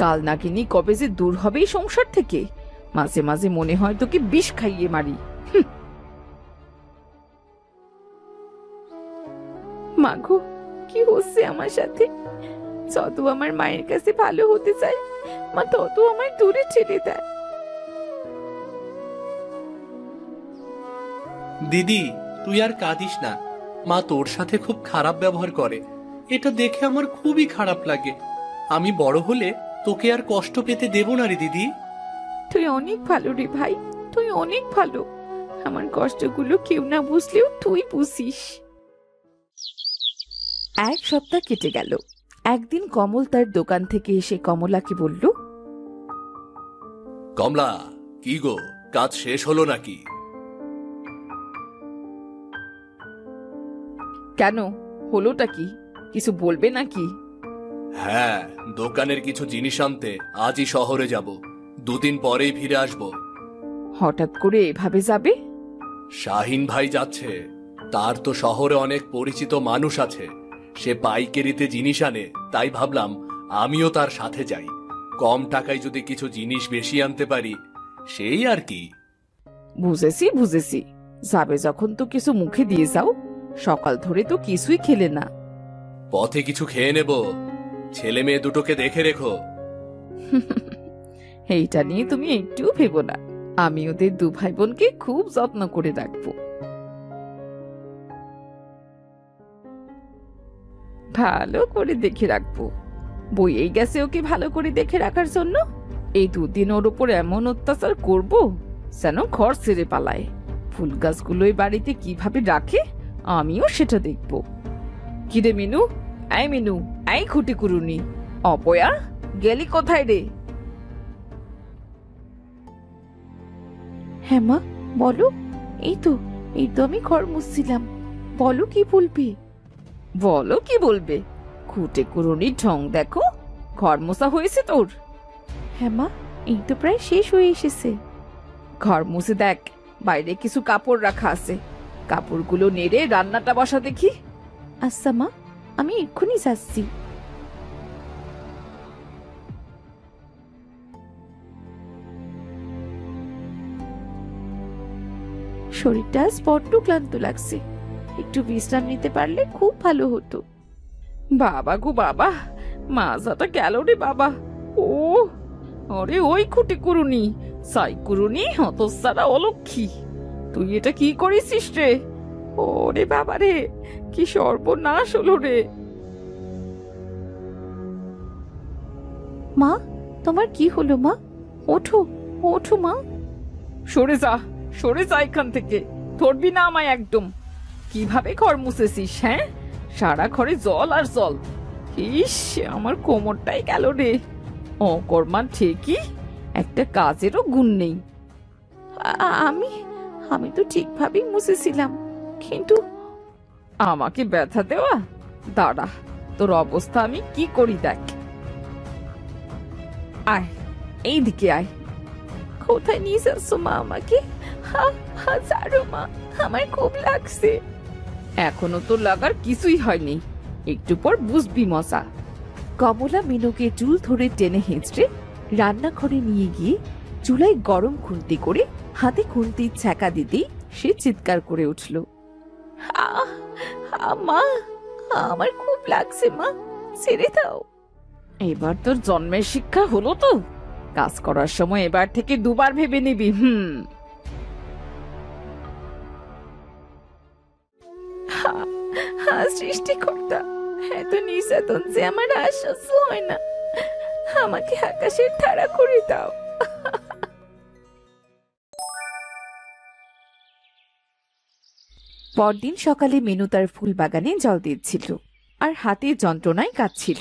E: কাল নাগিনী কবে যে দূর হবে এই সংসার থেকে, মাঝে মাঝে মনে হয় তোকে বিষ খাইয়ে মারি। মাগো, কি হচ্ছে আমার সাথে? যত আমার মায়ের কাছে ভালো হতে চাই, মা তত আমার দূরে ঠেলে দেয়।
A: দিদি, তুই আর কাঁদিস না। মা তোর সাথে খুব খারাপ ব্যবহার করে, এটা দেখে আমার খুবই খারাপ লাগে। আমি বড় হলে তোকে আর কষ্ট পেতে দেব না রে দিদি।
E: তুই অনেক ভালো রে ভাই, তুই অনেক ভালো। আমার কষ্টগুলো কেউ না বুঝলেও তুই বুঝিস। এক সপ্তাহ কেটে গেল। একদিন কমল তার দোকান থেকে এসে কমলাকে বলল,
C: কমলা, কি গো, কাজ শেষ হলো নাকি?
E: কেন, হলোটা কি? কিছু বলবে নাকি?
C: হ্যাঁ, দোকানের কিছু জিনিস আনতে আজই শহরে যাব, 2 দিন পরেই ফিরে আসব।
E: হঠাৎ করে এভাবে যাবে?
C: শাহিন ভাই যাচ্ছে, তার তো শহরে অনেক পরিচিত মানুষ আছে, সে পাইকারিতে জিনিস আনে, তাই ভাবলাম আমিও তার সাথে যাই। কম টাকায় যদি কিছু জিনিস বেশি আনতে পারি, সেই আর কি।
E: বুঝেছি বুঝেছি, যাবে যখন তো কিছু মুখে দিয়ে যাও। সকাল ধরে তো কিছুই খেলে না।
C: পথে কিছু খেয়ে নেব, ছেলে মেয়ে দুটোকে দেখে রেখো।
E: এইটা নিয়ে তুমি একটু ভেবো না, আমি ওদের 2 ভাই বোনকে খুব যত্ন করে রাখবো। ভালো করে দেখে রাখবো। বইয়েই গেছে ওকে ভালো করে দেখে রাখার জন্য। এই 2 দিন ওর উপর এমন অত্যাচার করব যেন ঘর ছেড়ে পালায়। ফুল গাছগুলো এই বাড়িতে কিভাবে রাখে আমিও সেটা দেখবো। কিরে মিনু, এই মিনু, এই খুঁটি কুরুনি, অপয়া গেলি কোথায় রে? হ্যাঁ মা, বলো। এই তো আমি ঘর মুছছিলাম। বলো কি বলবি? বলো কি বলবে? খুঁটে কুরুনির ঢং দেখো, ঘর মোছা হয়েছে তোর? হ্যাঁ মা, এই তো প্রায় শেষ হয়ে এসেছে। ঘর মুছে দেখ, বাইরে কিছু কাপড় রাখা আছে, কাপড়গুলো নেড়ে রান্নাটা বসা দেখি। আচ্ছা মা, আমি এক্ষুনি যাচ্ছি। শরীরটা আজ বড্ড ক্লান্ত লাগছে, একটু বিশ্রাম নিতে পারলে খুব ভালো হতো। বাবা গো বাবা, মাজাটা গেল রে বাবা। ও আরে ওই খুঁটি কুরুনি, সাই কুরুনি, হতসারা অলক্ষী, তুই এটা কি করেছিস রে? ওরে বাবা রে, কি সর্বনাশ হলো রে। মা, তোমার কি হলো মা? ওঠো ওঠো মা। সরে যা, সরে যা এখান থেকে, ধরবি না আমায় একদম। কিভাবে ঘর মুছেছিস? হ্যাঁ, সারা ঘরে জল আর জল। ইস, আমার কোমরটাই গেল রে। অকর্মার ঠিকই, একটা কাজেরও গুণ নেই। আমি তো ঠিকভাবেই মুছেছিলাম, কিন্তু আমাকে ব্যথা দেওয়া? দাঁড়া, তোর অবস্থা আমি কি করি দেখ। আয়, এইদিকে আয়। কোথায় নিয়ে যাচ্ছ মা আমাকে? ছাড়ো মা, আমার খুব লাগছে। এখনো তো লাগার কিছুই হয়নি, একটু পর বুঝবি মজা। কমলা মিনুকে চুল ধরে টেনে হেঁচড়ে রান্নাঘরে নিয়ে গিয়ে চুলায় গরম খুন্তি করে হাতে খুন্তির ছ্যাঁকা দিতেই সে চিৎকার করে উঠল, মা, আমার খুব লাগছে মা, ছেড়ে দাও। এবার তোর জন্মের শিক্ষা হলো তো, কাজ করার সময় এবার থেকে 2 বার ভেবে নিবি। সৃষ্টিকর্তা, এত নির্যাতন যে আমার আর সহ্য হয় না, আমাকে আকাশের তারা করে দাও। পরদিন সকালে মিনু তার ফুল বাগানে জল দিচ্ছিল আর হাতে যন্ত্রণায় কাঁদছিল।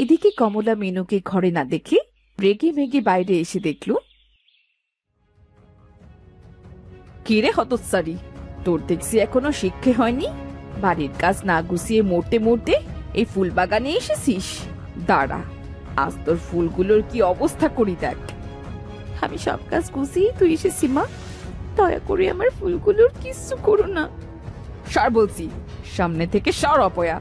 E: এদিকে কমলা মিনুকে ঘরে না দেখে রেগে মেগে বাইরে এসে দেখল, কিরে হতচ্ছারি, তোর দেখছি এখনো শিক্ষে হয়নি। বাড়ির কাজ না গুছিয়ে মরতে মরতে এই ফুল বাগানে এসেছিস। দাঁড়া, আজ তোর ফুলগুলোর কি অবস্থা করি দেখ। আমি সব কাজ গুছিয়ে তুই এসেছি মা। দয়া করে আমার ফুলগুলোর কিচ্ছু করো না।
B: সর বলছি, সামনে থেকে সর অপয়া।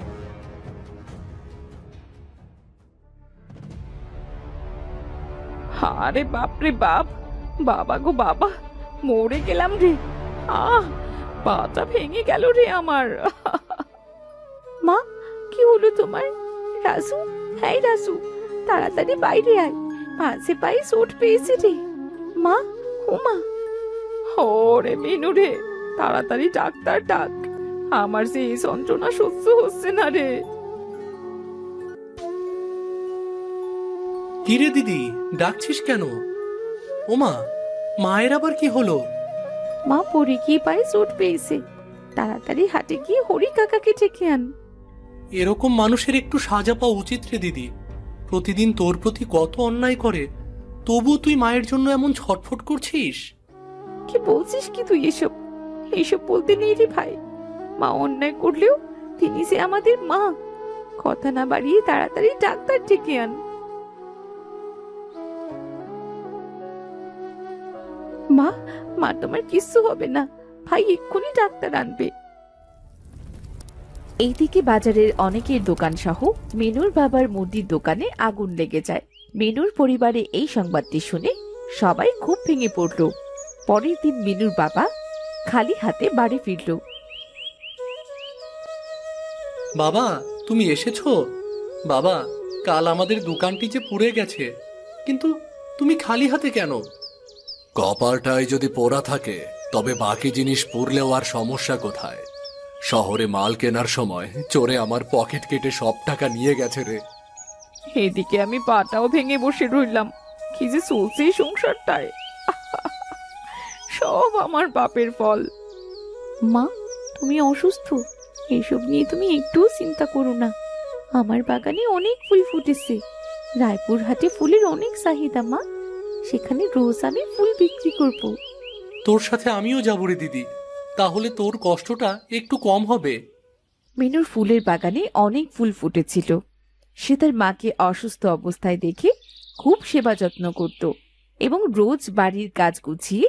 E: আরে বাপ রে বাপ, বাবা গো বাবা, মরে গেলাম রে। পাটা ভেঙে গেল রে আমার। মা, কি হলো তোমার? রাজু, হ্যাঁ রাজু, তাড়াতাড়ি বাইরে আয়, মাঝে পায়ে চোট পেয়েছে রে। মা, ও মা। ওরে মিনু রে, তাড়াতাড়ি ডাক্তার ডাক, আমার যে এই যন্ত্রণা সহ্য হচ্ছে না রে।
A: কিরে দিদি, ডাকছিস কেন? ওমা, মায়ের আবার কি হলো?
E: মা পড়ে গিয়ে পায়ে চোট পেয়েছে, তাড়াতাড়ি হাটে গিয়ে হরি কাকাকে ডেকে আন।
A: এরকম মানুষের একটু সাজা পাওয়া উচিত রে দিদি। প্রতিদিন তোর প্রতি কত অন্যায় করে, তবু তুই মায়ের জন্য এমন ছটফট করছিস।
E: কি বলছিস কি তুই এসব? এইসব বলতে নেই রে ভাই, মা অন্যায় করলেও তিনি যে আমাদের মা। কথা না বাড়িয়ে তাড়াতাড়ি ডাক্তার ডেকে আন। মা, মা তোমার কিচ্ছু হবে না, ভাই এক্ষুনি ডাক্তার আনবে।
B: এইদিকে বাজারের অনেকের দোকান সহ মিনুর বাবার মুদির দোকানে আগুন লেগে যায়। মিনুর পরিবারে এই সংবাদটি শুনে সবাই খুব ভেঙে পড়ল। পরের দিন মিনুর বাবা খালি হাতে বাড়ি ফিরল।
A: বাবা, তুমি এসেছো? বাবা, কাল আমাদের দোকানটি যে পুড়ে গেছে, কিন্তু তুমি খালি হাতে কেন?
C: কপালটায় যদি পোড়া থাকে তবে বাকি জিনিস পুড়লেও আর সমস্যা কোথায়? শহরে মাল কেনার সময় চোরে আমার পকেট কেটে সব টাকা নিয়ে গেছে রে।
E: এদিকে আমি পাটাও ভেঙে বসে রইলাম, কি যে চলছে এই সংসারটায়। সব আমার বাপের ফল। মা, তুমি অসুস্থ, এসব নিয়ে তুমি একটুও চিন্তা করো না। আমার বাগানে অনেক ফুল ফুটেছে, রায়পুর হাটে ফুলের অনেক চাহিদা মা, সেখানে রোজ আমি ফুল বিক্রি করব।
A: তোর সাথে আমিও যাবো রে দিদি, তাহলে তোর কষ্টটা একটু কম হবে।
B: মিনুর ফুলের বাগানে অনেক ফুল ফুটেছিল। সে তার মাকে অসুস্থ অবস্থায় দেখে খুব সেবা যত্ন করত এবং রোজ বাড়ির কাজ গুছিয়ে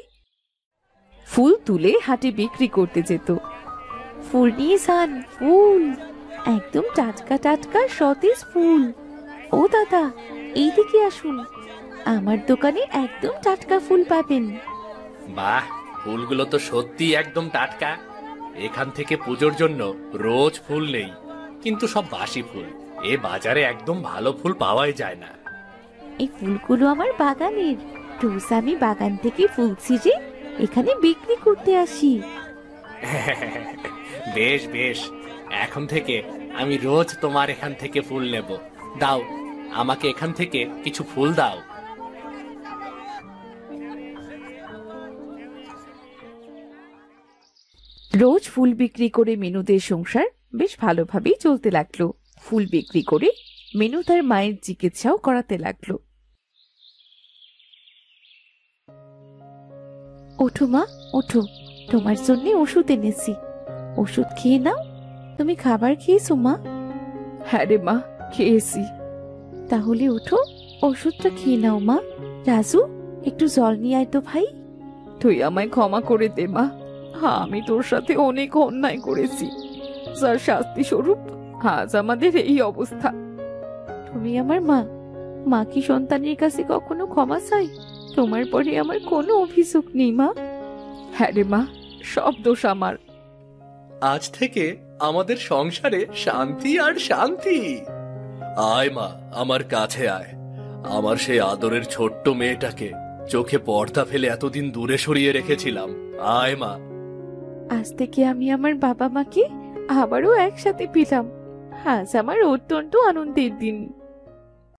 B: ফুল তুলে হাটে বিক্রি করতে যেত।
D: ফুল নিয়ে যান, ফুল একদম টাটকা টাটকা সতেজ ফুল। ও দাদা, এইদিকে আসুন, আমার দোকানে একদম টাটকা ফুল পাবেন।
C: বাহ, ফুলগুলো তো সত্যি একদম টাটকা। এখান থেকে পুজোর জন্য রোজ ফুল নেই, কিন্তু সব বাসি ফুল। এ বাজারে একদম ভালো ফুল পাওয়াই যায় না।
D: এই ফুলগুলো আমার বাগানের, রোজ আমি বাগান থেকে ফুল ছিঁড়ে এখানে বিক্রি করতে আসি।
C: বেশ বেশ, এখন থেকে আমি রোজ তোমার এখান থেকে ফুল নেব। দাও, আমাকে এখান থেকে কিছু ফুল দাও।
B: রোজ ফুল বিক্রি করে মিনুদের সংসার বেশ ভালোভাবেই চলতে লাগলো। ফুল বিক্রি করে মিনু তার মায়ের চিকিৎসাও করাতে লাগলো।
D: ওঠো মা, ওঠো, তোমার জন্য ওষুধ এনেছি, ওষুধ খেয়ে নাও। তুমি খাবার খেয়েছো মা?
B: হ্যাঁ রে মা, খেয়েছি।
D: তাহলে ওঠো, ওষুধটা খেয়ে নাও মা। রাজু, একটু জল নিয়ে আয় তো ভাই।
B: তুই আমায় ক্ষমা করে দে মা, আমি তোর সাথে অনেক অন্যায় করেছি, যার শাস্তি স্বরূপ আজ আমাদের এই অবস্থা।
D: তুমি আমার মা, মা কি সন্তানের কাছে কখনো ক্ষমা চাই? তোমার পরে আমার কোনো অভিযোগ নেই মা।
B: হ্যাঁ রে মা, সব দোষ আমার।
A: আজ থেকে আমাদের সংসারে শান্তি আর শান্তি।
C: আয় মা, আমার কাছে আয়। আমার সেই আদরের ছোট্ট মেয়েটাকে চোখে পর্দা ফেলে এতদিন দূরে সরিয়ে রেখেছিলাম। আয় মা।
D: আজ থেকে আমি আমার বাবা মাকে আবারও একসাথে পেলাম। আজ আমার অত্যন্ত আনন্দের দিন।